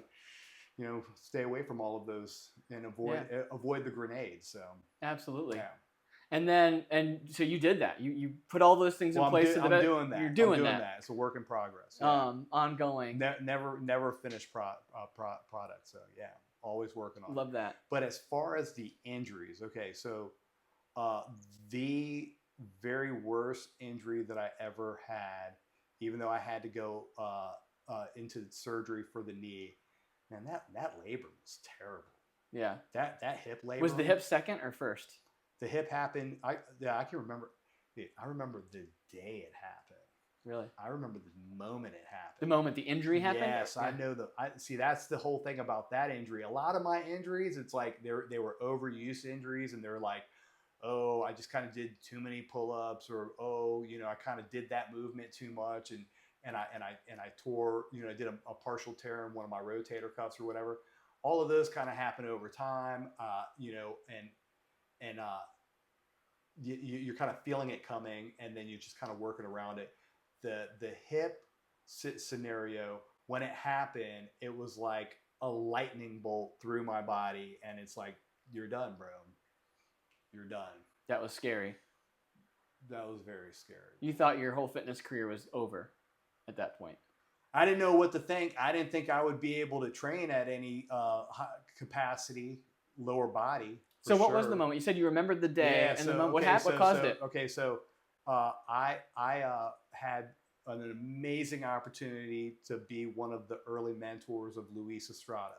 stay away from all of those and avoid Yeah, avoid the grenades. So absolutely. yeah. And so you did that. You put all those things in Well, place to the I'm best. doing You're that. I'm doing doing that. that. It's a work in progress. Yeah. Ongoing. Never finished product. So yeah, always working on it. Love that. But as far as the injuries, okay, so uh, the very worst injury that I ever had, even though I had to go into surgery for the knee, man, that labor was terrible. Yeah. That hip Was the labor, hip second or first? the hip happened. I can remember. I remember the day it happened. Really? I remember the moment it The happened. moment the injury happened? Yes, I Yeah. know I see. That's the whole thing about that injury. A lot of my injuries, it's like they were overuse injuries, and they're like, oh, I just kind of did too many pull-ups, or oh, I kind of did that movement too much, and I tore, I did a partial tear in one of my rotator cuffs or whatever. All of those kind of happen over time, and you're kind of feeling it coming, and then you're just kind of working around it. The hip scenario, when it happened, it was like a lightning bolt through my body, and it's like, you're done, bro. You're done. That was scary. That was very scary. You thought your whole fitness career was over at that point. I didn't know what to think. I didn't think I would be able to train at any capacity, lower body. So what was the moment? You said you remembered the day, Yeah. and the So moment. What okay. happened? What caused it? Okay. So I had an amazing opportunity to be one of the early mentors of Luis Estrada,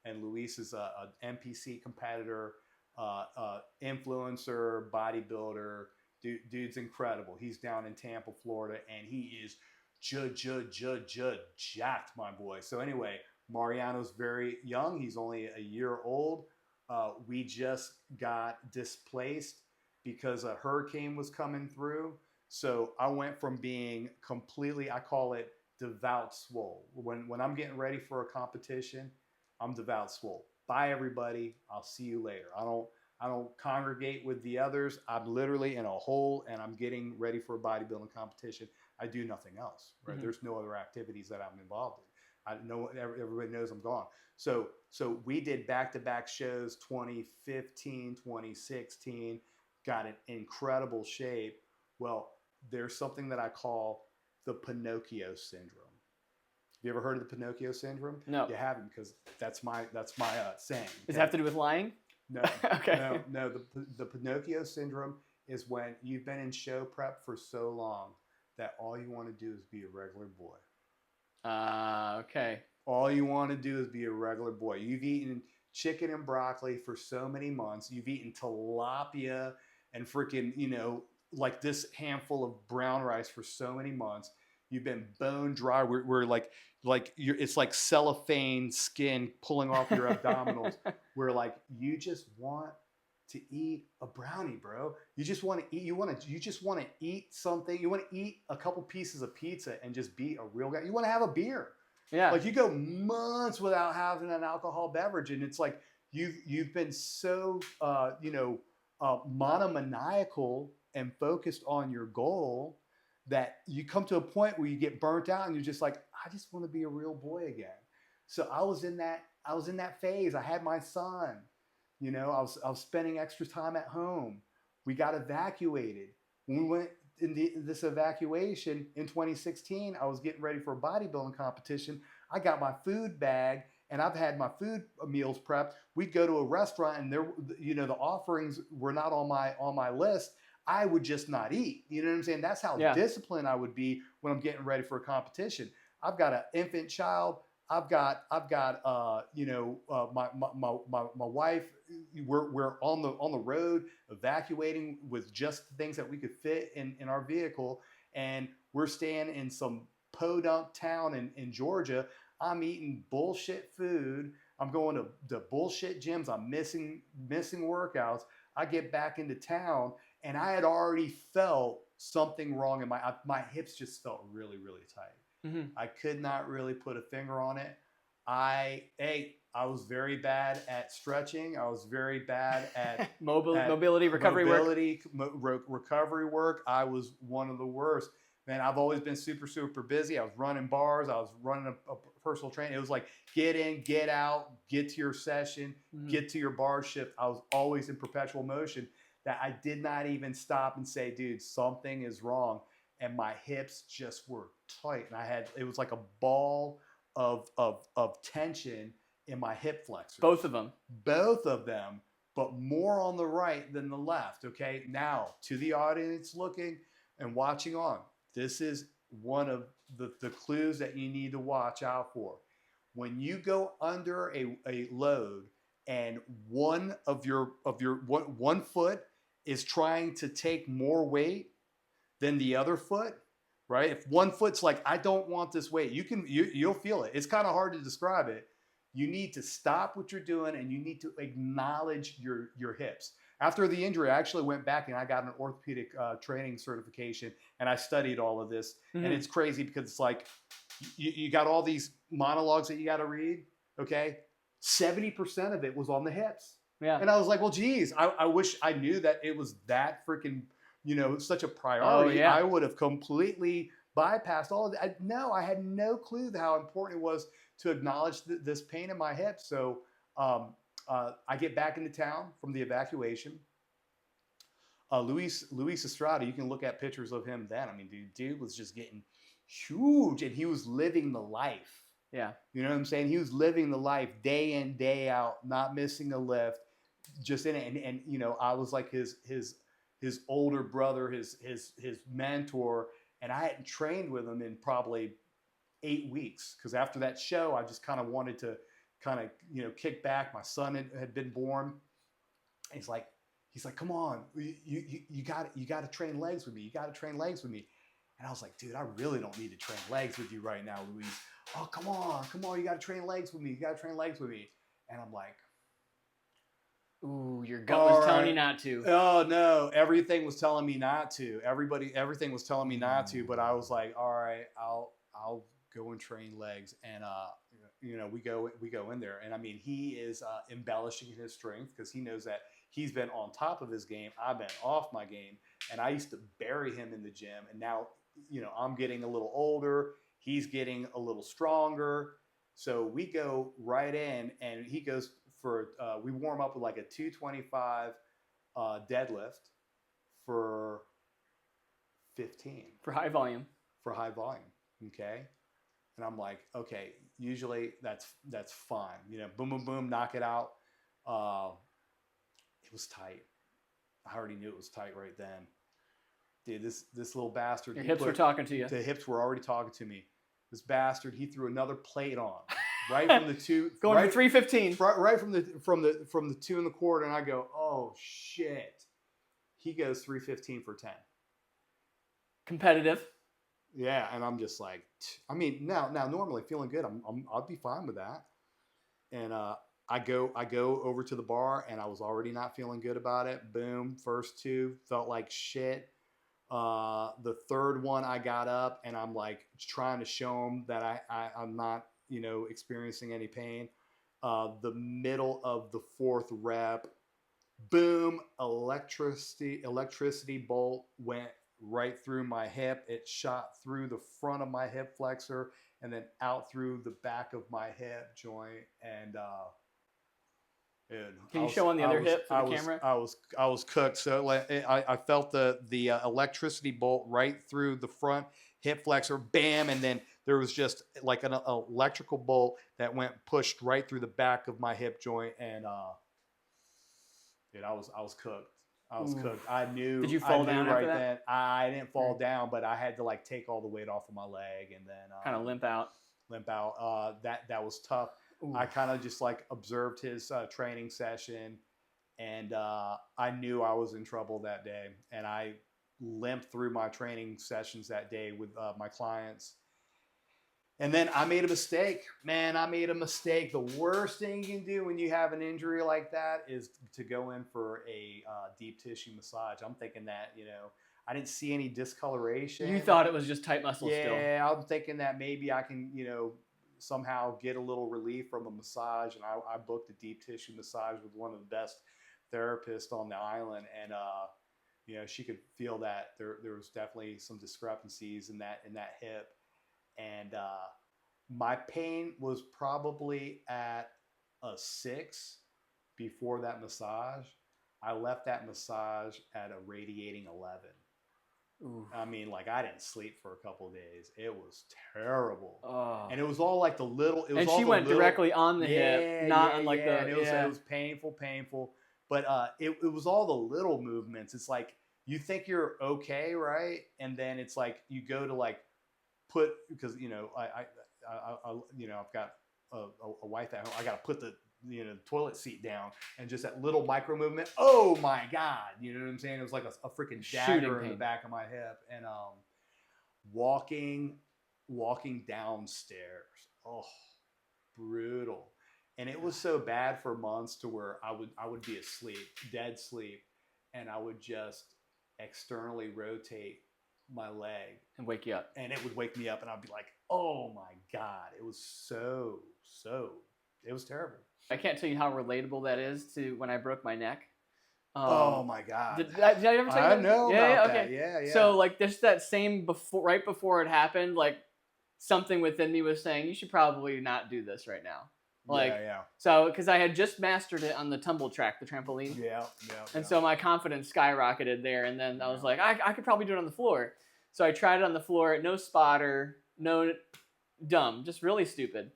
and Luis is an NPC competitor, influencer, bodybuilder. Dude's incredible. He's down in Tampa, Florida, and he is jacked, my boy. So anyway, Mariano's very young. He's only a year old. We just got displaced because a hurricane was coming through. So I went from being completely, I call it devout swole. When I'm getting ready for a competition, I'm devout swole. Bye everybody. I'll see you later. I don't congregate with the others. I'm literally in a hole, and I'm getting ready for a bodybuilding competition. I do nothing else, right? Mhm. There's no other activities that I'm involved in. I know everybody knows I'm gone. So we did back-to-back shows, 2015, 2016, got in incredible shape. Well, there's something that I call the Pinocchio syndrome. You ever heard of the Pinocchio syndrome? No. You haven't, because that's my saying. Does it have to do with lying? No, Okay. no. The Pinocchio syndrome is when you've been in show prep for so long that all you want to do is be a regular boy. Okay. All you want to do is be a regular boy. You've eaten chicken and broccoli for so many months. You've eaten tilapia and freaking, like this handful of brown rice for so many months. You've been bone dry. We're it's like cellophane skin pulling off your abdominals. Where like you just want to eat a brownie, bro. You just want to eat. You just want to eat something. You want to eat a couple pieces of pizza and just be a real guy. You want to have a beer. Yeah. Like you go months without having an alcohol beverage, and it's like you've been so monomaniacal and focused on your goal that you come to a point where you get burnt out, and you're just like, I just want to be a real boy again. So I was in that phase. I had my son. I was spending extra time at home. We got evacuated. When we went in this evacuation in 2016, I was getting ready for a bodybuilding competition. I got my food bag and I've had my food meals prepped. We'd go to a restaurant and there, the offerings were not on my list. I would just not eat. You know what I'm saying? That's how disciplined I would be when I'm getting ready for a competition. I've got an infant child. I've got my wife. We're on the road evacuating with just the things that we could fit in our vehicle, and we're staying in some podunk town in Georgia. I'm eating bullshit food. I'm going to the bullshit gyms. I'm missing workouts. I get back into town, and I had already felt something wrong in my hips. Just felt really, really tight. Mm-hmm. I could not really put a finger on it. I was very bad at stretching. I was very bad at mobility recovery work. I was one of the worst. Man, I've always been super, super busy. I was running bars. I was running a personal training. It was like get in, get out, get to your session, get to your bar shift. I was always in perpetual motion that I did not even stop and say, dude, something is wrong. And my hips just were tight. And it was like a ball of tension in my hip flexors. Both of them, but more on the right than the left. Okay. Now to the audience looking and watching on, this is one of the clues that you need to watch out for. When you go under a load and one foot is trying to take more weight than the other foot, right? If one foot's like, I don't want this weight, you'll feel it. It's kind of hard to describe it. You need to stop what you're doing and you need to acknowledge your hips. After the injury, I actually went back and I got an orthopedic training certification and I studied all of this. Mm-hmm. And it's crazy because it's like, you got all these monologues that you got to read, okay? 70% of it was on the hips. Yeah. And I was like, well, geez, I wish I knew that it was that freaking, such a priority. Oh, yeah. I would have completely bypassed all of that. No, I had no clue how important it was to acknowledge this pain in my hip. So I get back into town from the evacuation. Luis Estrada, you can look at pictures of him then. I mean, dude was just getting huge and he was living the life. Yeah. You know what I'm saying? He was living the life day in, day out, not missing a lift, just in it. And I was like his older brother, his mentor, and I hadn't trained with him in probably 8 weeks because after that show, I just kind of wanted to kick back. My son had been born. And he's like, come on, you got to train legs with me. You got to train legs with me. And I was like, dude, I really don't need to train legs with you right now, Luis. Oh, come on, you got to train legs with me. You got to train legs with me. And I'm like, ooh, your gut was telling you not to. Oh no, everything was telling me not to. Everything was telling me not to. But I was like, all right, I'll go and train legs. And we go in there. And I mean, he is embellishing his strength because he knows that he's been on top of his game. I've been off my game, and I used to bury him in the gym. And now, I'm getting a little older. He's getting a little stronger. So we go right in, and he goes for we warm up with like a 225 deadlift for 15 for high volume. Okay. And I'm like, okay, usually that's fine. Boom, boom, boom, knock it out. It was tight. I already knew it was tight right then. Dude, this little bastard. Your hips were talking to you. The hips were already talking to me. This bastard, he threw another plate on, right from the two, going right, for 315, right from the 2 1/4, and I go, oh shit. He goes 315 for 10. competitive. Yeah, and I'm just like, I mean, now normally feeling good, I'll be fine with that. And I go over to the bar, and I was already not feeling good about it. Boom, first 2 felt like shit. The third one, I got up, and I'm like trying to show him that I'm not, experiencing any pain. The middle of the 4th rep, boom, electricity bolt went right through my hip. It shot through the front of my hip flexor and then out through the back of my hip joint. And can you show on the other hip for the camera? I was cooked. So I felt the electricity bolt right through the front hip flexor, bam, and then there was just like an electrical bolt that went pushed right through the back of my hip joint, and dude, I was cooked. I was cooked. I knew. Did you fall down right after that? then? I didn't fall down, but I had to like take all the weight off of my leg and then kind of limp out. That was tough. Ooh. I kind of just like observed his training session, and I knew I was in trouble that day. And I limped through my training sessions that day with my clients. And then I made a mistake. Man, I made a mistake. The worst thing you can do when you have an injury like that is to go in for a deep tissue massage. I'm thinking that, I didn't see any discoloration. You thought it was just tight muscle still. Yeah, I'm thinking that maybe I can, somehow get a little relief from a massage. And I booked a deep tissue massage with one of the best therapists on the island. And, she could feel that there was definitely some discrepancies in that hip. And my pain was probably at a 6 before that massage. I left that massage at a radiating 11. Ooh. I mean, like I didn't sleep for a couple of days. It was terrible. Oh. And it was all like the little. It was and all she went little, directly on the hip, not on like the. And it was painful. But it was all the little movements. It's like you think you're okay, right? And then it's like you go to like. Because I've got a wife at home. I got to put the toilet seat down, and just that little micro movement. Oh my God, you know what I'm saying? It was like a freaking dagger in the back of my hip, and walking downstairs. Oh, brutal. And it was so bad for months to where I would be asleep, dead sleep, and I would just externally rotate my leg and wake you up, and it would wake me up, and I'd be like, oh my God, it was it was terrible. I can't tell you how relatable that is to when I broke my neck. Oh my God. Did I ever tell you that? I know about that. Okay. Yeah. So like there's that same right before it happened, like something within me was saying, you should probably not do this right now. Like, so, because I had just mastered it on the tumble track, the trampoline. And so my confidence skyrocketed there. And then I was like, I could probably do it on the floor. So I tried it on the floor, no spotter, no dumb, just really stupid.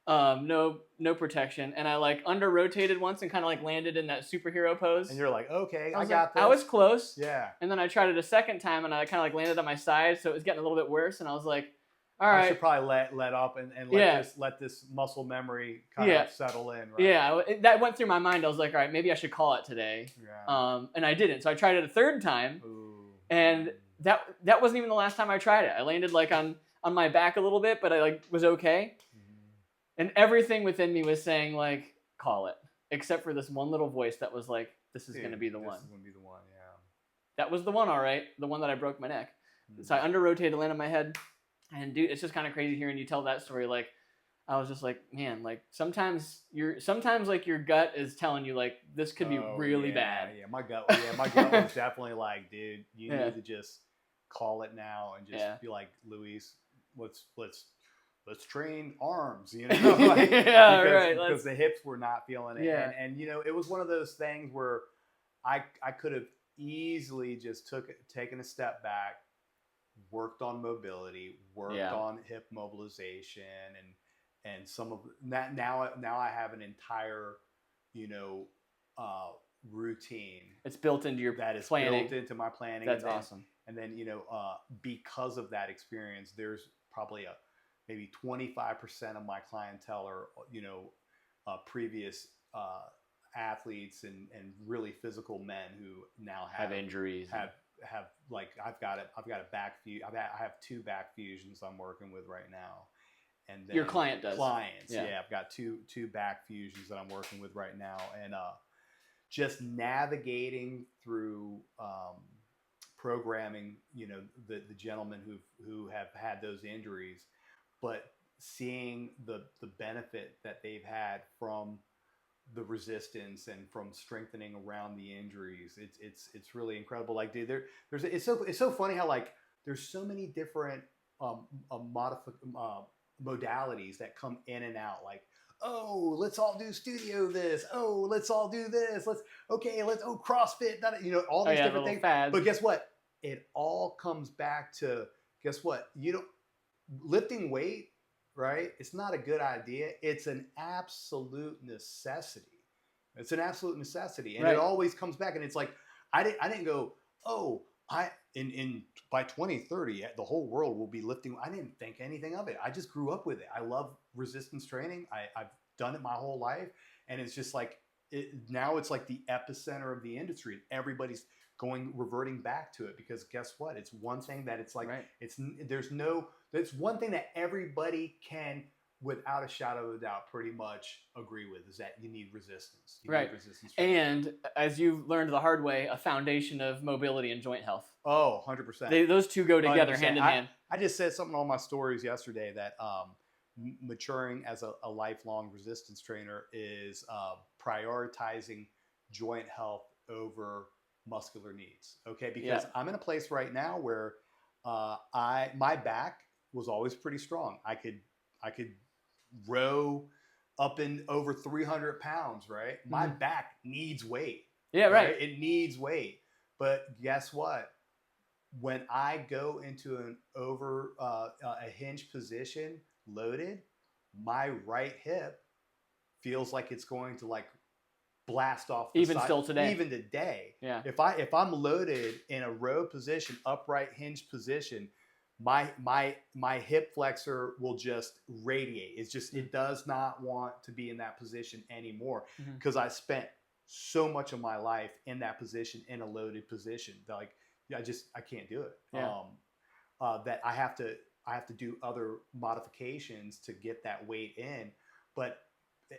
No protection. And I like under rotated once and kind of like landed in that superhero pose. And you're like, okay, I got this. I was close. Yeah. And then I tried it a second time and I kind of like landed on my side. So it was getting a little bit worse. And I was like, all right. I should probably let up and let this muscle memory kind of settle in, right? Yeah, that went through my mind. I was like, all right, maybe I should call it today. Yeah. And I didn't. So I tried it a third time. Ooh. And that wasn't even the last time I tried it. I landed like on my back a little bit, but I like was okay. Mm-hmm. And everything within me was saying like, call it. Except for this one little voice that was like, this is going to be the one. This is going to be the one, yeah. That was the one, all right. The one that I broke my neck. Mm-hmm. So I under-rotated, landed on my head. And dude, it's just kind of crazy hearing you tell that story. Like, I was just like, man, like sometimes like your gut is telling you like this could be really bad. Yeah, my gut was definitely like, dude, you need to just call it now and just be like, Luis, let's train arms, like, because the hips were not feeling it. Yeah. And it was one of those things where I could have easily just taken a step back, worked on mobility, worked on hip mobilization, and some of that. Now I have an entire, routine It's built into your that is planning. built into my planning. That's awesome. And then, because of that experience, there's probably maybe 25% of my clientele are, previous athletes and really physical men who now have injuries. Have like I've got a back I have 2 back fusions I'm working with right now. And then your client does. Clients, yeah. I've got two back fusions that I'm working with right now, and just navigating through programming, the gentlemen who have had those injuries, but seeing the benefit that they've had from the resistance and from strengthening around the injuries. It's really incredible. Like, dude, it's so funny how like there's so many different modalities that come in and out. Like, oh, let's all do studio this. Oh, let's all do this. CrossFit. All these different things. Fads. But guess what? It all comes back to, guess what? Lifting weight, right? It's not a good idea. It's an absolute necessity. It's an absolute necessity. And right. It always comes back. And it's like, I didn't go, oh, by 2030, the whole world will be lifting. I didn't think anything of it. I just grew up with it. I love resistance training. I've done it my whole life. And it's just like, now it's like the epicenter of the industry. Everybody's reverting back to it, because guess what? It's one thing that it's like, right. It's one thing that everybody can, without a shadow of a doubt, pretty much agree with, is that you need resistance. You right. need resistance training. And as you've learned the hard way, a foundation of mobility and joint health. Oh, 100%. Those two go together 100%. hand in hand. I just said something on my stories yesterday that maturing as a lifelong resistance trainer is prioritizing joint health over muscular needs. Okay, because I'm in a place right now where my back was always pretty strong. I could row up and over 300 pounds, right? My back needs weight. Yeah, right. It needs weight. But guess what? When I go into an a hinge position loaded, my right hip feels like it's going to like blast off the even side. Still today. Even today. Yeah. If I'm loaded in a row position, upright hinge position, my hip flexor will just radiate. It does not want to be in that position anymore, because I spent so much of my life in that position, in a loaded position. Like, I can't do it. Yeah. That I have to do other modifications to get that weight in. But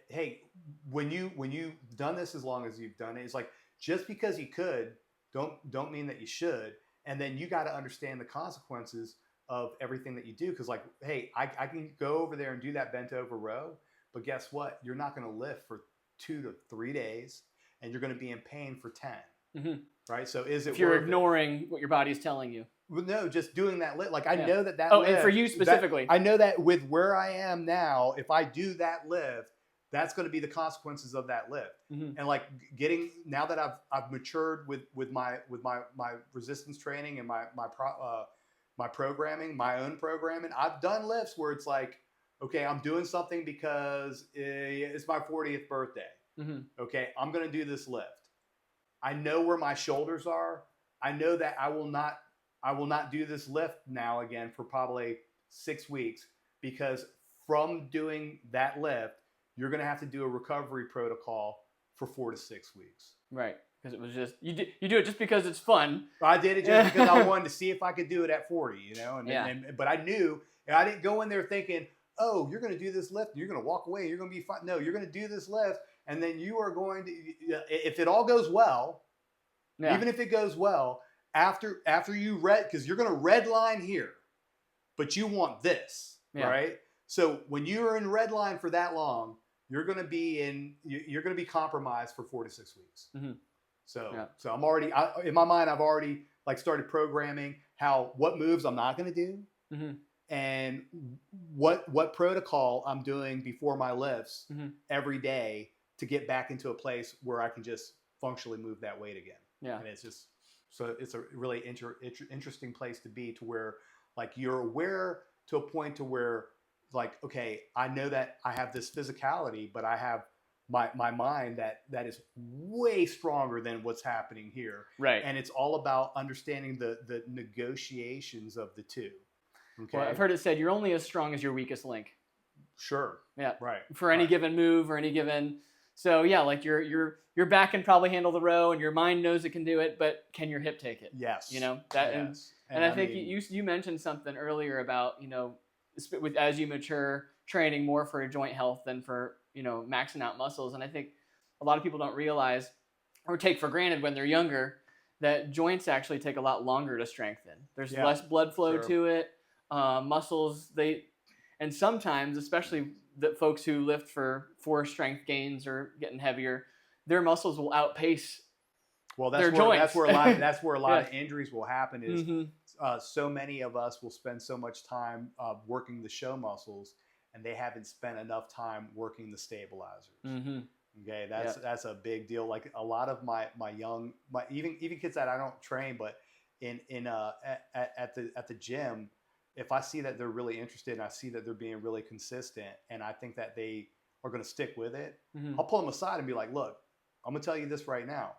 hey, when you've done this as long as you've done it, it's like, just because you could, don't mean that you should. And then you got to understand the consequences of everything that you do. Because like, hey, I can go over there and do that bent over row, but guess what? You're not going to lift for 2 to 3 days, and you're going to be in pain for 10. Right? So if you're ignoring what your body's telling you? Well, no, just doing that lift. Like, I know that lift, and for you specifically, I know that with where I am now, if I do that lift, that's going to be the consequences of that lift. And like, now that I've matured with my resistance training and my programming, my own programming, I've done lifts where it's like, okay, I'm doing something because it's my 40th birthday. Okay, I'm going to do this lift. I know where my shoulders are. I know that I will not do this lift now again for probably 6 weeks, because from doing that lift, you're going to have to do a recovery protocol for 4 to 6 weeks. Right. Because it was just, you do it just because it's fun. I did it just because I wanted to see if I could do it at 40, but I knew, and I didn't go in there thinking, oh, you're going to do this lift, and you're going to walk away, you're going to be fine. No, you're going to do this lift, and then you are going to, if it all goes well, even if it goes well, after you because you're going to red line here, but you want this, right? So when you're in red line for that long, you're going to be compromised for 4 to 6 weeks. So I'm already, in my mind, I've already like started programming what moves I'm not going to do, and what protocol I'm doing before my lifts every day to get back into a place where I can just functionally move that weight again. And it's just, so it's a really interesting place to be, to where like you're aware to a point to where like, okay, I know that I have this physicality, but I have my mind that is way stronger than what's happening here. Right. And it's all about understanding the negotiations of the two. Okay. Well, I've heard it said you're only as strong as your weakest link. Sure. Yeah. Right. For any right. given move or any given. So yeah, like your back can probably handle the row, and your mind knows it can do it, but can your hip take it? Yes. You know that. Yes. And I think you mentioned something earlier about, you know, with as you mature, training more for joint health than for, you know, maxing out muscles. And I think a lot of people don't realize or take for granted when they're younger that joints actually take a lot longer to strengthen. There's less blood flow to it. Muscles, and sometimes, especially the folks who lift for strength gains or getting heavier, their muscles will outpace their joints. That's where a lot of injuries will happen. Is so many of us will spend so much time working the show muscles, and they haven't spent enough time working the stabilizers. Okay, that's a big deal. Like a lot of my even kids that I don't train, but at the gym, if I see that they're really interested and I see that they're being really consistent, and I think that they are going to stick with it, I'll pull them aside and be like, look, I'm going to tell you this right now.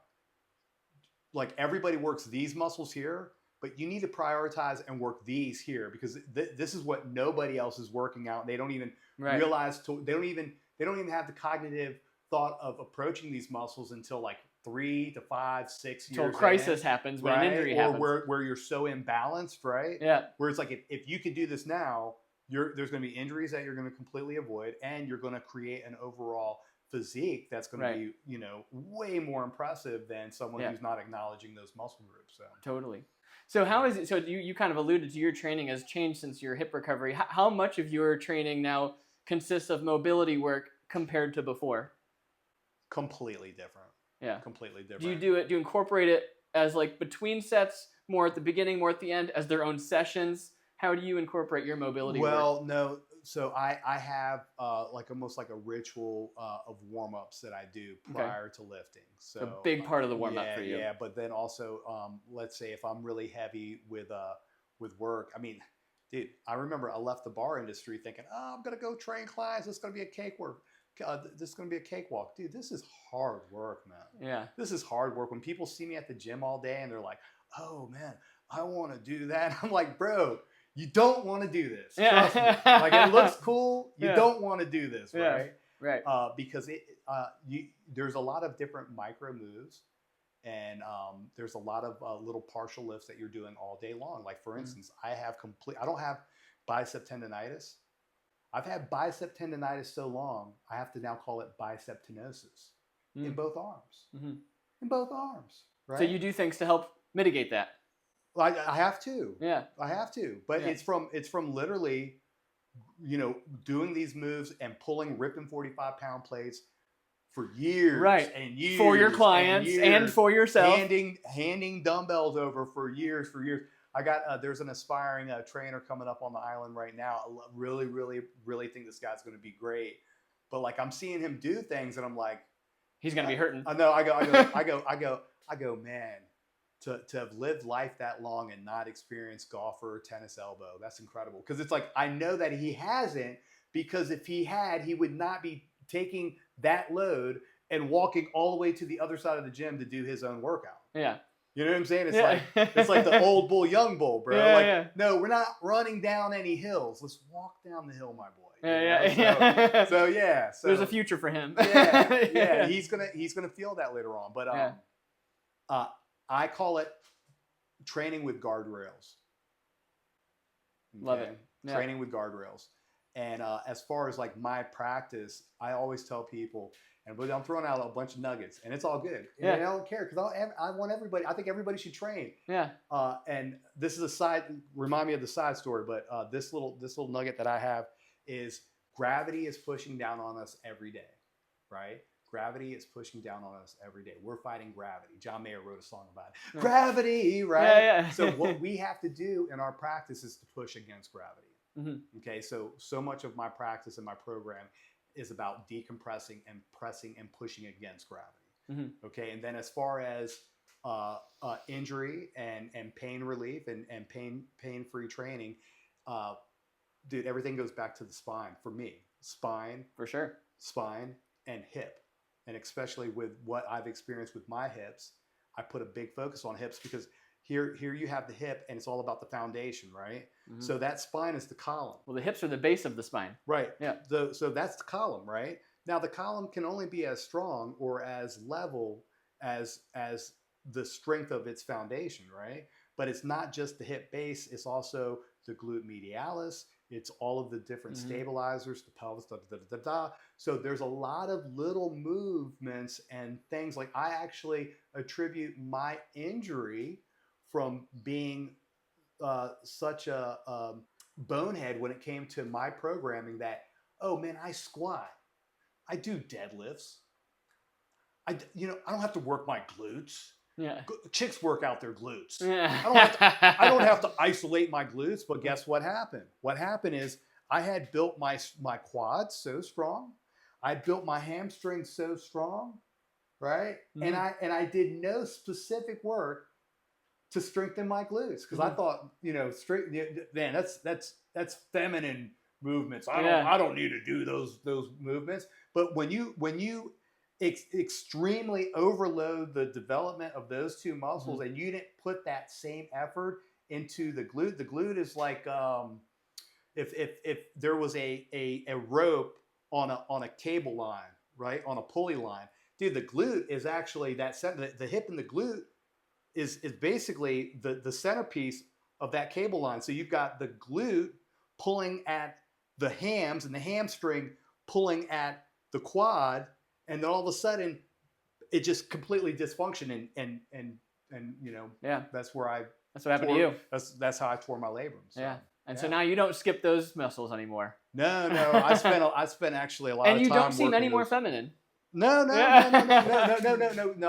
Like everybody works these muscles here, but you need to prioritize and work these here, because this is what nobody else is working out. They don't even realize, they don't even have the cognitive thought of approaching these muscles until like 3 to 5, 6 years. Until crisis happens, when an injury happens. Or where you're so imbalanced, right? Yeah. Where it's like, if you can do this now, there's going to be injuries that you're going to completely avoid, and you're going to create an overall physique that's going to be, you know, way more impressive than someone who's not acknowledging those muscle groups. So. Totally. So how is it? So you kind of alluded to your training has changed since your hip recovery. How much of your training now consists of mobility work compared to before? Completely different. Yeah. Completely different. Do you incorporate it as like between sets, more at the beginning, more at the end, as their own sessions? How do you incorporate your mobility work? Well, no. So I have like almost like a ritual of warm-ups that I do prior to lifting. So a big part of the warm-up for you. Yeah, but then also, let's say if I'm really heavy with work, I mean, dude, I remember I left the bar industry thinking, oh, I'm gonna go train clients. It's gonna be a cakewalk. This is gonna be a cakewalk, dude. This is hard work, man. Yeah, this is hard work. When people see me at the gym all day and they're like, oh man, I want to do that. I'm like, bro, you don't want to do this. Trust me. Like, it looks cool. You don't want to do this, right? Right. Because there's a lot of different micro moves, and there's a lot of little partial lifts that you're doing all day long. Like for instance, I don't have bicep tendonitis. I've had bicep tendonitis so long, I have to now call it bicep tenosis in both arms. In both arms, right? So you do things to help mitigate that. Well, I have to. Yeah, I have to. But it's from literally, you know, doing these moves and pulling ripping 45-pound plates for years, and years for your clients and for yourself, handing dumbbells over for years. I got there's an aspiring trainer coming up on the island right now. I really think this guy's going to be great. But like, I'm seeing him do things, and I'm like, he's going to be hurting. I know. I go, man. To have lived life that long and not experience golfer or tennis elbow, that's incredible. Because it's like, I know that he hasn't, because if he had, he would not be taking that load and walking all the way to the other side of the gym to do his own workout. Yeah. You know what I'm saying? It's like the old bull, young bull, bro. No, we're not running down any hills. Let's walk down the hill, my boy. So there's a future for him. He's gonna feel that later on. But I call it training with guardrails. Okay? Love it. Yeah. Training with guardrails. And as far as like my practice, I always tell people, but I'm throwing out a bunch of nuggets, and it's all good. And I don't care, because I want everybody. I think everybody should train. Yeah. And this is remind me of the side story, but this little nugget that I have is gravity is pushing down on us every day, right? Gravity is pushing down on us every day. We're fighting gravity. John Mayer wrote a song about it. Gravity, right? Yeah. So what we have to do in our practice is to push against gravity. Okay, so much of my practice and my program is about decompressing and pressing and pushing against gravity. Okay, and then as far as injury and pain relief and pain-free training, dude, everything goes back to the spine for me. Spine, for sure. Spine and hip. and especially with what I've experienced with my hips, I put a big focus on hips because here you have the hip and it's all about the foundation, right? Mhm. So that spine is the column. Well, the hips are the base of the spine. Right. Yeah. So that's the column, right? Now the column can only be as strong or as level as the strength of its foundation, right? But it's not just the hip base, it's also the glute medialis, it's all of the different stabilizers, the pelvis, da, da, da, da, da. So there's a lot of little movements and things. Like I actually attribute my injury from being such a bonehead when it came to my programming that, oh man, I squat, I do deadlifts, I don't have to work my glutes. Yeah. Chicks work out their glutes. Yeah. I don't have to isolate my glutes. But guess what happened? What happened is I had built my quads so strong, I built my hamstrings so strong, right? And I did no specific work to strengthen my glutes because I thought, man, that's feminine movements. I don't need to do those movements. But when you extremely overload the development of those two muscles and you didn't put that same effort into the glute is like if there was a rope on a cable line, right, on a pulley line, dude, the glute is actually the hip and the glute is basically the centerpiece of that cable line. So you've got the glute pulling at the hams and the hamstring pulling at the quad, and then all of a sudden it just completely dysfunctioned and that's what happened to you. That's how I tore my labrum. So, yeah. And so now you don't skip those muscles anymore. No, I spent actually a lot of time. And you don't seem any more those. feminine. No.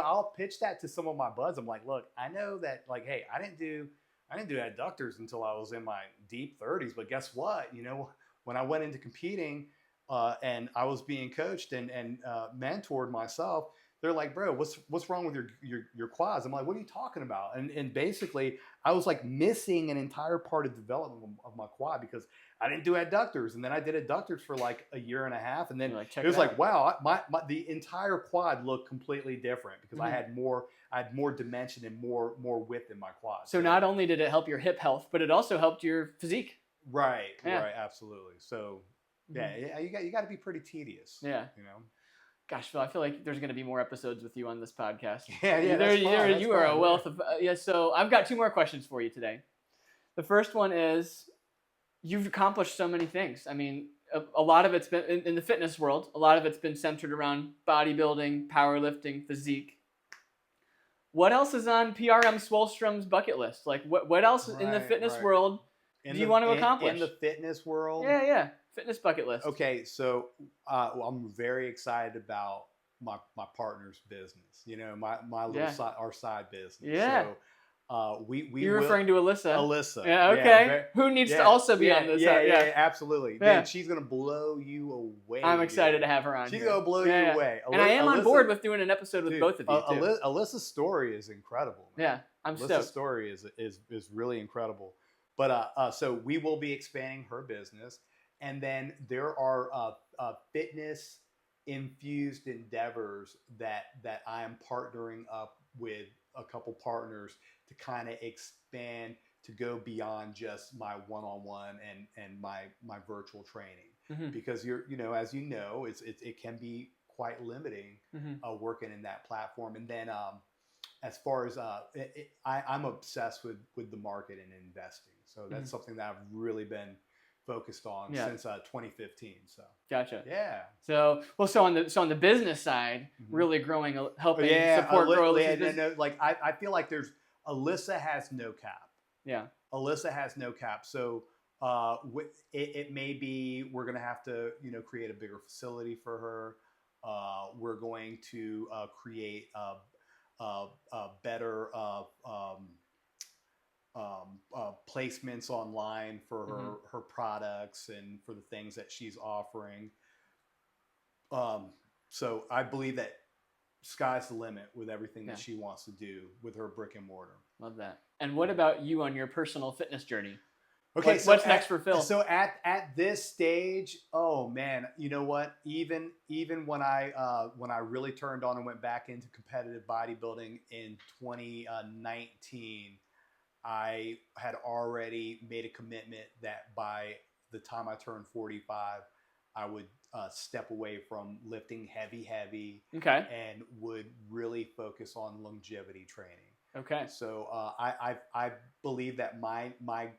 I'll pitch that to some of my buds. I'm like, look, I know that, like, hey, I didn't do adductors until I was in my deep 30s. But guess what? When I went into competing and I was being coached and mentored myself, they're like, bro, what's wrong with your quads? I'm like, what are you talking about? And basically, I was like missing an entire part of development of my quad because I didn't do adductors, and then I did adductors for like a year and a half, and then it was like, wow, the entire quad looked completely different because I had more dimension and more width in my quad. So not only did it help your hip health, but it also helped your physique. Right, absolutely. So yeah, you got to be pretty tedious. Yeah, Gosh, Phil, I feel like there's going to be more episodes with you on this podcast. Yeah, you are a wealth of So I've got two more questions for you today. The first one is, you've accomplished so many things. I mean, a lot of it's been in the fitness world. A lot of it's been centered around bodybuilding, powerlifting, physique. What else is on PRM Swolstrum's bucket list? Like, what else in the fitness world do you want to accomplish? In the fitness world? Yeah. Fitness bucket list. Okay, so I'm very excited about my partner's business. My little our side business. Yeah. So You're referring to Alyssa. Alyssa. Yeah. Okay. Who needs to also be on this? Yeah, absolutely. Yeah. Dude, she's gonna blow you away. I'm excited to have her on. She's gonna blow you away. And I am on board with doing an episode with both of you too. Alyssa's story is incredible. Man. Yeah, I'm stoked. Alyssa's story is really incredible. But so we will be expanding her business. And then there are fitness infused endeavors that I am partnering up with a couple partners to kind of expand to go beyond just my one-on-one and my virtual training, because as you know, it can be quite limiting working in that platform. And then as far as I'm obsessed with the market and investing, so that's something that I've really been focused on since 2015. So gotcha. Yeah. So on the business side, really growing, helping support grow. Like I feel like Alyssa has no cap. Yeah. Alyssa has no cap. So it may be we're gonna have to create a bigger facility for her. We're going to create better placements online for her products and for the things that she's offering. So I believe that sky's the limit with everything that she wants to do with her brick and mortar. Love that. And what about you on your personal fitness journey? Okay, What's next for Phil? So at this stage, oh man, you know what? Even when I really turned on and went back into competitive bodybuilding in 2019, I had already made a commitment that by the time I turned 45, I would step away from lifting heavy, Okay. and would really focus on longevity training. Okay. So I believe that my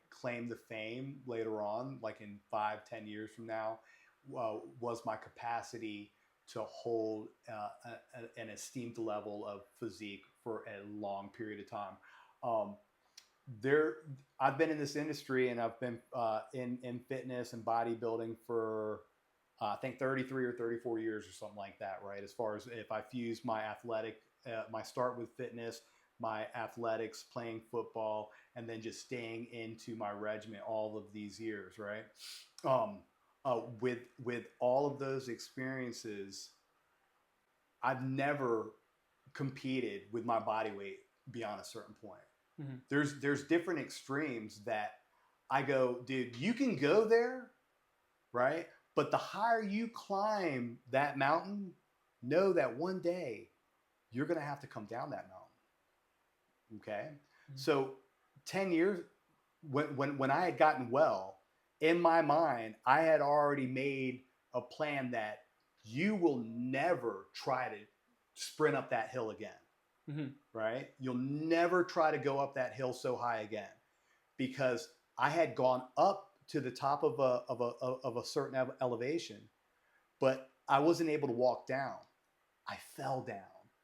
claim to fame later on, like in 5-10 years from now, was my capacity to hold an esteemed level of physique for a long period of time. I've been in this industry, and I've been in fitness and bodybuilding for I think 33 or 34 years or something like that, right? As far as if I fuse my my start with fitness, my athletics, playing football, and then just staying into my regimen all of these years, right? With all of those experiences, I've never competed with my body weight beyond a certain point. Mm-hmm. There's different extremes that I go, dude, you can go there, right? But the higher you climb that mountain, know that one day you're going to have to come down that mountain. Okay. Mm-hmm. So 10 years, when I had gotten well, in my mind, I had already made a plan that you will never try to sprint up that hill again. Mm-hmm. Right? You'll never try to go up that hill so high again, because I had gone up to the top of a certain elevation, but I wasn't able to walk down. I fell down.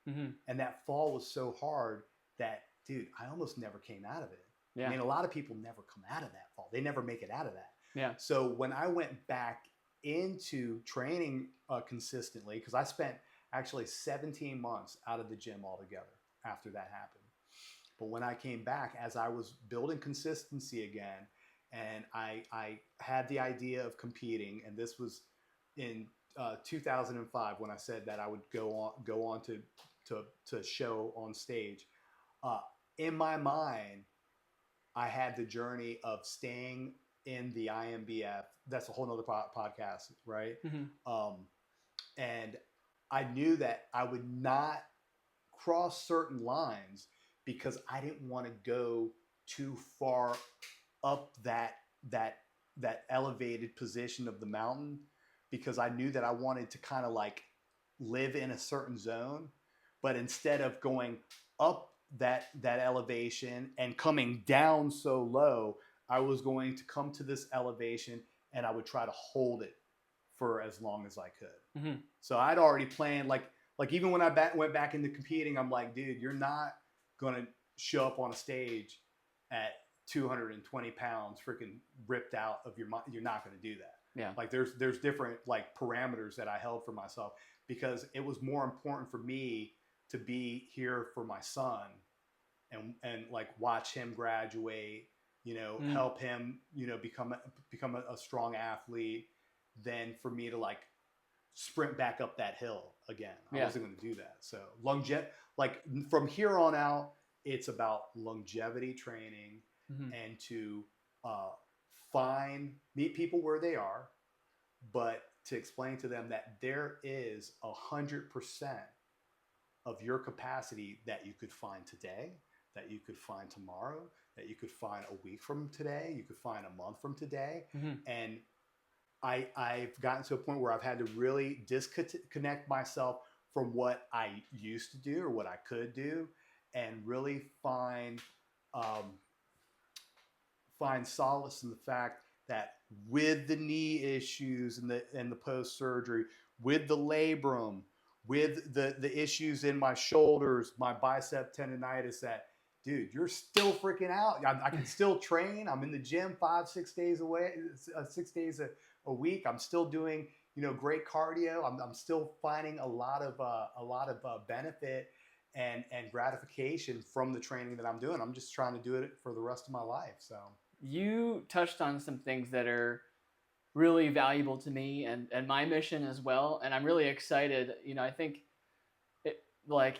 Mm-hmm. And that fall was so hard that, dude, I almost never came out of it. Yeah. I mean, a lot of people never come out of that fall. They never make it out of that. Yeah. So when I went back into training consistently, because I spent actually 17 months out of the gym altogether after that happened. But when I came back, as I was building consistency again, and I had the idea of competing, and this was in 2005 when I said that I would go on to show on stage. In my mind, I had the journey of staying in the IMBF. That's a whole nother podcast, right? Mm-hmm. And I knew that I would not cross certain lines because I didn't want to go too far up that elevated position of the mountain, because I knew that I wanted to kind of like live in a certain zone. But instead of going up that elevation and coming down so low, I was going to come to this elevation and I would try to hold it for as long as I could. Mm-hmm. So I'd already planned, like even when I went back into competing, I'm like, dude, you're not going to show up on a stage at 220 pounds freaking ripped out of your mind. You're not going to do that. Yeah. Like there's different like parameters that I held for myself, because it was more important for me to be here for my son and like watch him graduate, help him, become a strong athlete, than for me to like sprint back up that hill again. I wasn't going to do that. So like from here on out, it's about longevity training. Mm-hmm. And to meet people where they are, but to explain to them that there is 100% of your capacity that you could find today, that you could find tomorrow, that you could find a week from today, you could find a month from today. Mm-hmm. And I've gotten to a point where I've had to really disconnect myself from what I used to do or what I could do, and really find solace in the fact that with the knee issues and the post surgery, with the labrum, with the issues in my shoulders, my bicep tendonitis, that, dude, you're still freaking out. I can still train. I'm in the gym 5-6 days away, 6 days a week. I'm still doing great cardio. I'm still finding a lot of benefit and gratification from the training that I'm doing. I'm just trying to do it for the rest of my life. So you touched on some things that are really valuable to me and my mission as well. And I'm really excited. I think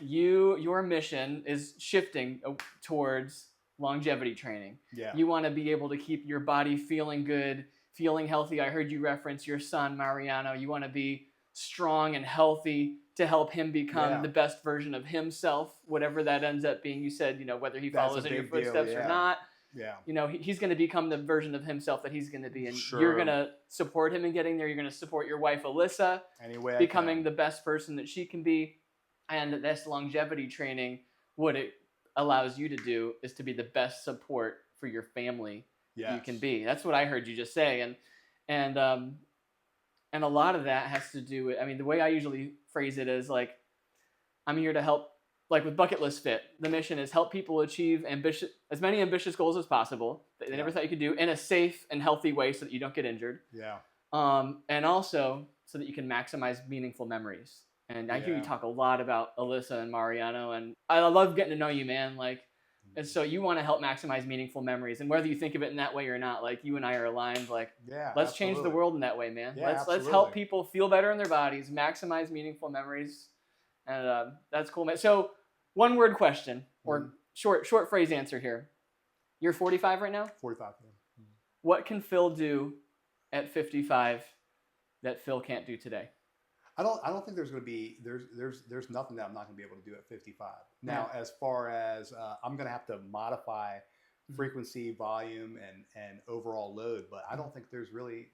your mission is shifting towards longevity training. Yeah. You want to be able to keep your body feeling good, feeling healthy. I heard you reference your son, Mariano. You want to be strong and healthy to help him become the best version of himself, whatever that ends up being. You said, whether he That's follows a in your big deal, footsteps or not. Yeah. He's going to become the version of himself that he's going to be. And Sure. you're going to support him in getting there. You're going to support your wife, Alyssa, Any way becoming the best person that she can be. And this longevity training, what it allows you to do is to be the best support for your family you can be. That's what I heard you just say. And a lot of that has to do with, the way I usually phrase it is like, I'm here to help, like with Bucket List Fit, the mission is help people achieve as many ambitious goals as possible that they never thought you could do in a safe and healthy way so that you don't get injured. Yeah. And also so that you can maximize meaningful memories. And I hear you talk a lot about Alyssa and Mariano, and I love getting to know you, man. Like, and so you want to help maximize meaningful memories, and whether you think of it in that way or not, like you and I are aligned. Like, let's change the world in that way, man. Let's help people feel better in their bodies, maximize meaningful memories, and that's cool, man. So, one word question or short phrase answer here. You're 45 right now. 45. Yeah. What can Phil do at 55 that Phil can't do today? I don't think there's going to be there's nothing that I'm not going to be able to do at 55. Now, as far as I'm going to have to modify frequency, volume, and overall load, but I don't think there's really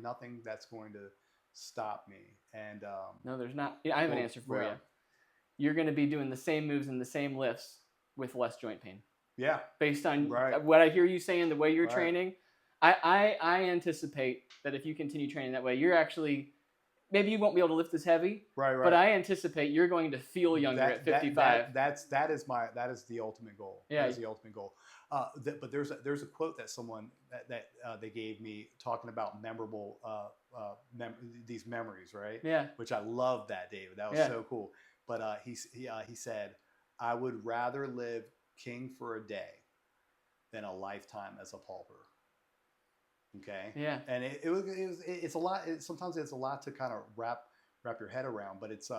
nothing that's going to stop me. And no, there's not. I have an answer for you. You're going to be doing the same moves and the same lifts with less joint pain. Yeah. Based on what I hear you saying, the way you're training, I anticipate that if you continue training that way, you're actually. Maybe you won't be able to lift as heavy, but I anticipate you're going to feel younger at 55. That is the ultimate goal. Yeah, that is the ultimate goal. But there's a quote that someone that they gave me talking about memorable these memories, right? Yeah. Which I love that, David. That was so cool. But he said, "I would rather live king for a day than a lifetime as a pauper." Okay. Yeah. And it's a lot. Sometimes it's a lot to kind of wrap your head around. But it's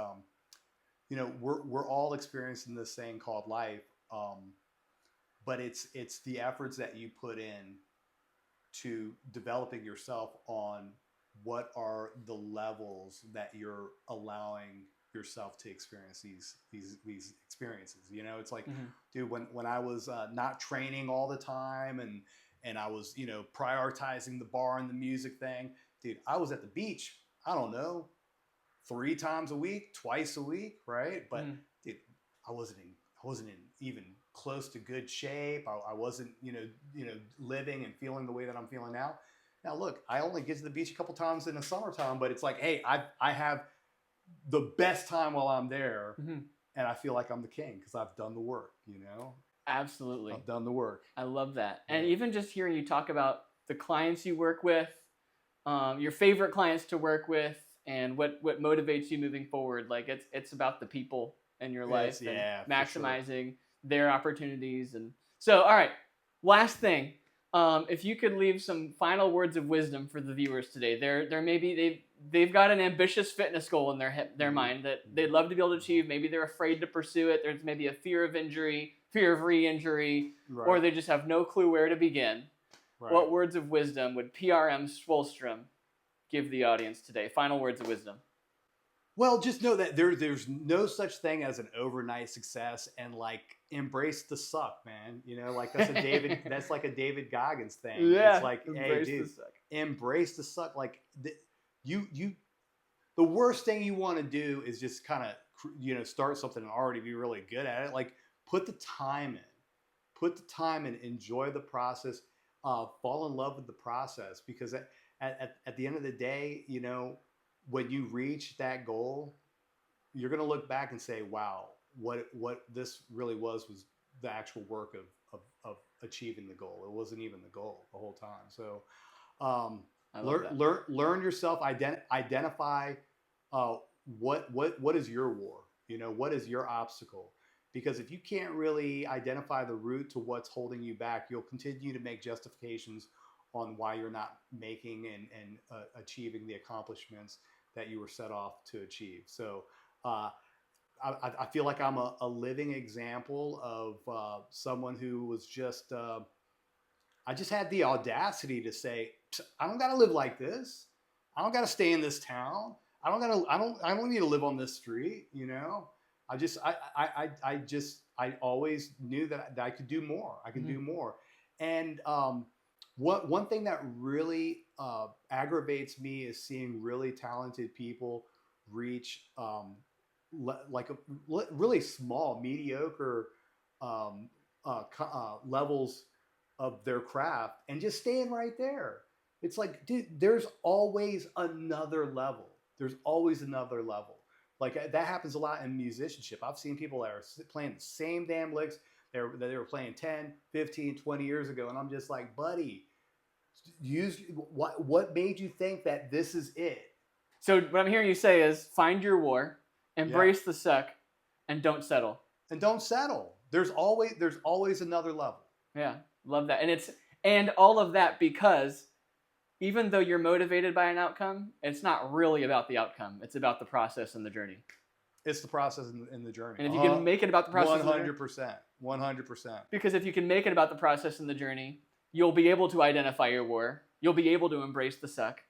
we're all experiencing this thing called life. But it's the efforts that you put in to developing yourself on what are the levels that you're allowing yourself to experience these experiences. It's like, dude, when I was not training all the time and I was, prioritizing the bar and the music thing. Dude, I was at the beach, I don't know, 3 times a week, twice a week, right? But dude, I wasn't in even close to good shape. I wasn't, living and feeling the way that I'm feeling now. Now, look, I only get to the beach a couple times in the summertime, but it's like, hey, I have the best time while I'm there, and I feel like I'm the king because I've done the work, Absolutely. I've done the work. I love that. And even just hearing you talk about the clients you work with, your favorite clients to work with, and what motivates you moving forward. Like it's about the people in your life and maximizing their opportunities. And so, all right, last thing. If you could leave some final words of wisdom for the viewers today, there maybe they've got an ambitious fitness goal in their mind that they'd love to be able to achieve. Maybe they're afraid to pursue it. There's maybe a fear of injury, fear of re-injury, or they just have no clue where to begin. What words of wisdom would PRM Swolestrum give the audience today? Final words of wisdom. Well, just know that there's no such thing as an overnight success, and like embrace the suck, man. Like that's like a David Goggins thing. Yeah, it's like, hey, dude, embrace the suck. Like the worst thing you want to do is just kind of start something and already be really good at it. Like put the time in, enjoy the process, fall in love with the process, because at the end of the day, when you reach that goal, you're going to look back and say, wow, what this really was the actual work of achieving the goal. It wasn't even the goal the whole time. So learn yourself, identify what is your war, what is your obstacle? Because if you can't really identify the root to what's holding you back, you'll continue to make justifications on why you're not making and achieving the accomplishments that you were set off to achieve. So I feel like I'm a living example of someone who was just, I just had the audacity to say, I don't got to live like this. I don't got to stay in this town. I don't need to live on this street. You know, I always knew that I could do more. I can do more. And one thing that really aggravates me is seeing really talented people reach really small, mediocre levels of their craft and just staying right there. It's like, dude, there's always another level. There's always another level. Like that happens a lot in musicianship. I've seen people that are playing the same damn licks that they were playing 10, 15, 20 years ago. And I'm just like, buddy, what made you think that this is it? So what I'm hearing you say is find your war, embrace the suck, and don't settle. And don't settle. There's always another level. Yeah, love that. And all of that because even though you're motivated by an outcome, it's not really about the outcome. It's about the process and the journey. It's the process and the journey. And if you can make it about the process, 100%, 100%. Because if you can make it about the process and the journey, you'll be able to identify your war. You'll be able to embrace the suck,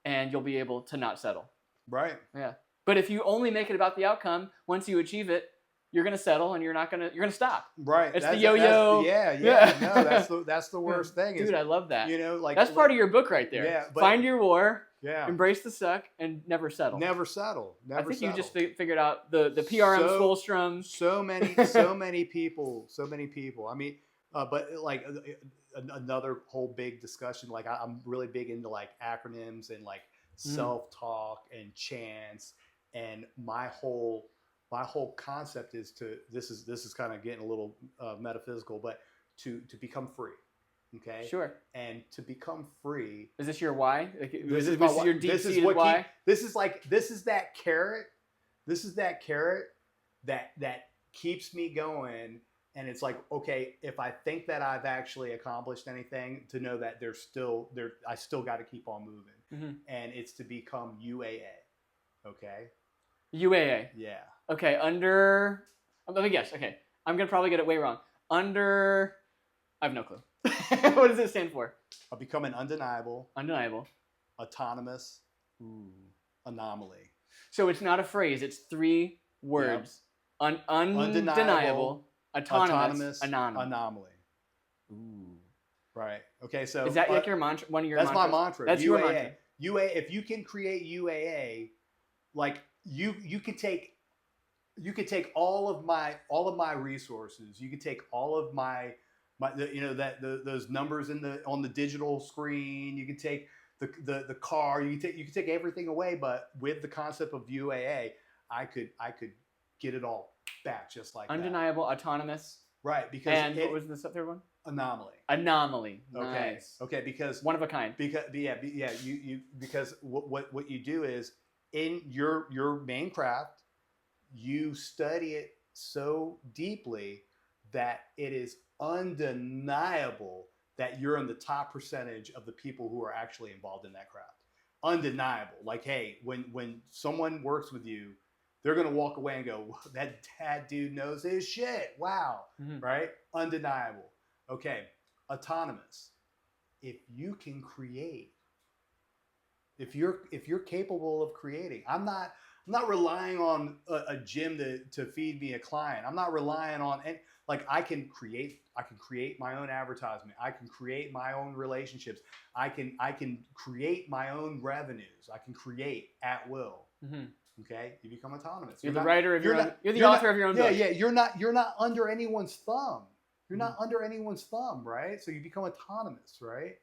and you'll be able to not settle. Right. Yeah. But if you only make it about the outcome, once you achieve it, you're gonna settle, and you're gonna stop. Right. It's the yo-yo. No, that's the worst thing. Dude, I love that. You know, like that's part of your book right there. Yeah. Find your war. Yeah. Embrace the suck and never settle. Never settle. I think you just figured out the PRM Swolestrum. So many people. I mean, but like another whole big discussion. Like I'm really big into like acronyms and like self-talk and chants. And my whole concept is this is kind of getting a little metaphysical, but to become free. Okay. Sure. And to become free. Is this your why? This is your deep-seated why? This is that carrot. This is that carrot that keeps me going. And it's like, okay, if I think that I've actually accomplished anything, to know that I still got to keep on moving. Mm-hmm. And it's to become UAA. Okay. UAA. Yeah. Okay. Let me guess. Okay. I'm gonna probably get it way wrong. I have no clue. What does it stand for? I'll become an undeniable, autonomous anomaly. So it's not a phrase. It's 3 words. Yep. Undeniable, autonomous anomaly. Ooh. Right. Okay. So is that like your mantra? One of your that's mantras? My mantra. That's UAA. Your mantra. UAA. If you can create UAA, like you could take all of my resources. You could take all of those numbers on the digital screen. You can take the car. You can take everything away. But with the concept of UAA, I could get it all back just like undeniable, autonomous. Right. Because what was the third one? Anomaly. Okay. Nice. Okay. Because one of a kind. Because because what you do is in your main craft, you study it so deeply that it is undeniable that you're in the top percentage of the people who are actually involved in that craft. Undeniable. Like, hey, when someone works with you, they're going to walk away and go, that dude knows his shit. Wow. Mm-hmm. Right? Undeniable. Okay. Autonomous. If you can create, if you're capable of creating, I'm not relying on a gym to feed me a client. I'm not relying on I can create my own advertisement. I can create my own relationships. I can create my own revenues. I can create at will. Mm-hmm. Okay, you become autonomous. You're the writer of your own. You're the author of your own book. Yeah. You're not under anyone's thumb. You're not under anyone's thumb, right? So you become autonomous, right?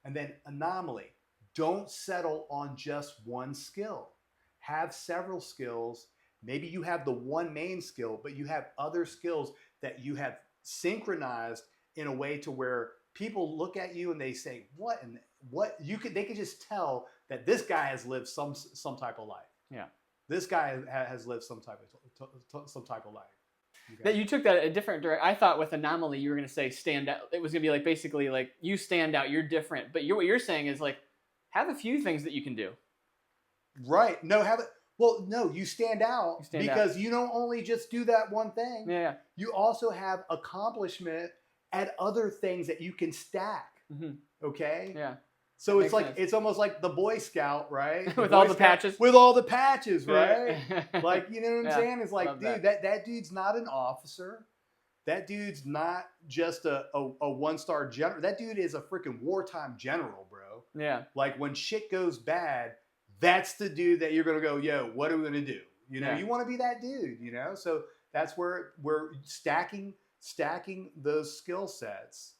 And then anomaly. Don't settle on just one skill. Have several skills. Maybe you have the one main skill, but you have other skills that you have synchronized in a way to where people look at you and they say, they can just tell that this guy has lived some type of life. Yeah. This guy has lived some type of life. Okay. That you took that a different direction. I thought with anomaly you were going to say stand out. It was going to be like basically like you stand out, you're different. But what you're saying is like have a few things that you can do. Right. No, have it. Well, no, you stand out because you don't only just do that one thing. Yeah. You also have accomplishment at other things that you can stack. Mm-hmm. Okay? Yeah. So it's like, it's almost like the Boy Scout, right? With all the patches. With all the patches, right? Like, you know what I'm saying? It's like, dude, that dude's not an officer. That dude's not just a one-star general. That dude is a freaking wartime general, bro. Yeah. Like when shit goes bad, that's the dude that you're going to go, yo, what are we going to do? You know, you want to be that dude, you know? So that's where we're stacking those skill sets.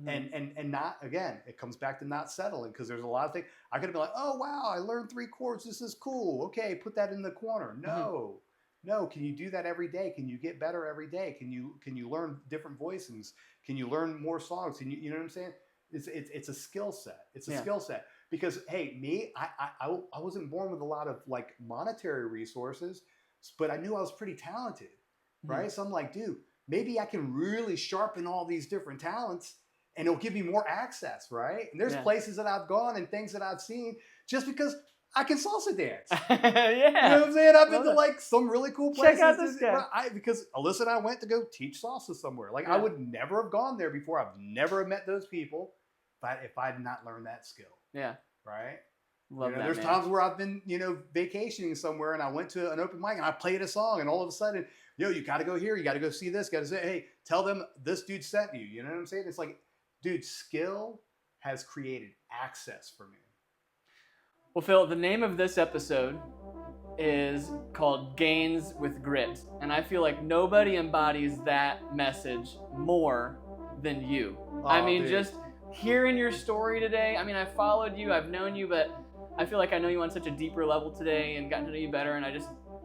And not, again, it comes back to not settling, because there's a lot of things. I could have been like, oh, wow, I learned 3 chords. This is cool. Okay, put that in the corner. No, can you do that every day? Can you get better every day? Can you learn different voices? Can you learn more songs? Can you know what I'm saying? It's a skill set. It's a skill set. Because, hey, me, I wasn't born with a lot of like monetary resources, but I knew I was pretty talented, right? So I'm like, dude, maybe I can really sharpen all these different talents, and it'll give me more access, right? And there's places that I've gone and things that I've seen just because I can salsa dance. Yeah. You know what I'm saying? I've been to like some really cool places. Check out this guy. Because Alyssa and I went to go teach salsa somewhere. Like I would never have gone there before. I've never met those people if I had not learned that skill. Yeah. Right? Love that, there's times where I've been, vacationing somewhere, and I went to an open mic and I played a song, and all of a sudden, you got to go here. You got to go see this. Got to say, hey, tell them this dude sent you. You know what I'm saying? It's like, dude, skill has created access for me. Well, Phil, the name of this episode is called Gains with Grit. And I feel like nobody embodies that message more than you. I mean, dude, just hearing your story today. I mean, I followed you, I've known you, but I feel like I know you on such a deeper level today and gotten to know you better. And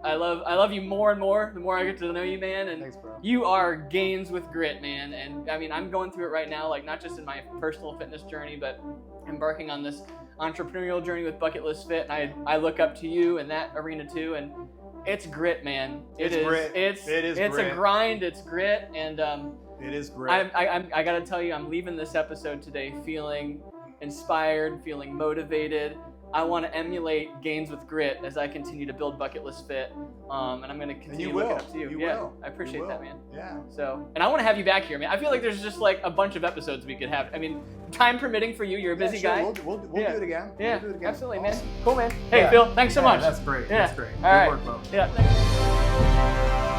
I love you more and more the more I get to know you, man. And thanks, bro. You are Gains with Grit, man. And I mean, I'm going through it right now, like not just in my personal fitness journey, but embarking on this entrepreneurial journey with Bucket List Fit. And I look up to you in that arena too. And it's grit, man. It's grit. It's grit. A grind. It's grit. And it is grit. I got to tell you, I'm leaving this episode today feeling inspired, feeling motivated. I want to emulate Gains with Grit as I continue to build Bucket List Fit, and I'm going to continue looking up to you. You will. I appreciate that, man. Yeah. So, and I want to have you back here, man. I feel like there's just like a bunch of episodes we could have. I mean, time permitting for you. You're a busy guy. We'll do it again. Yeah, we'll do it again. absolutely, awesome. man. Cool, man. Hey, Phil, thanks so much. That's great. Yeah. That's great. All right. Good work, bro. Yeah.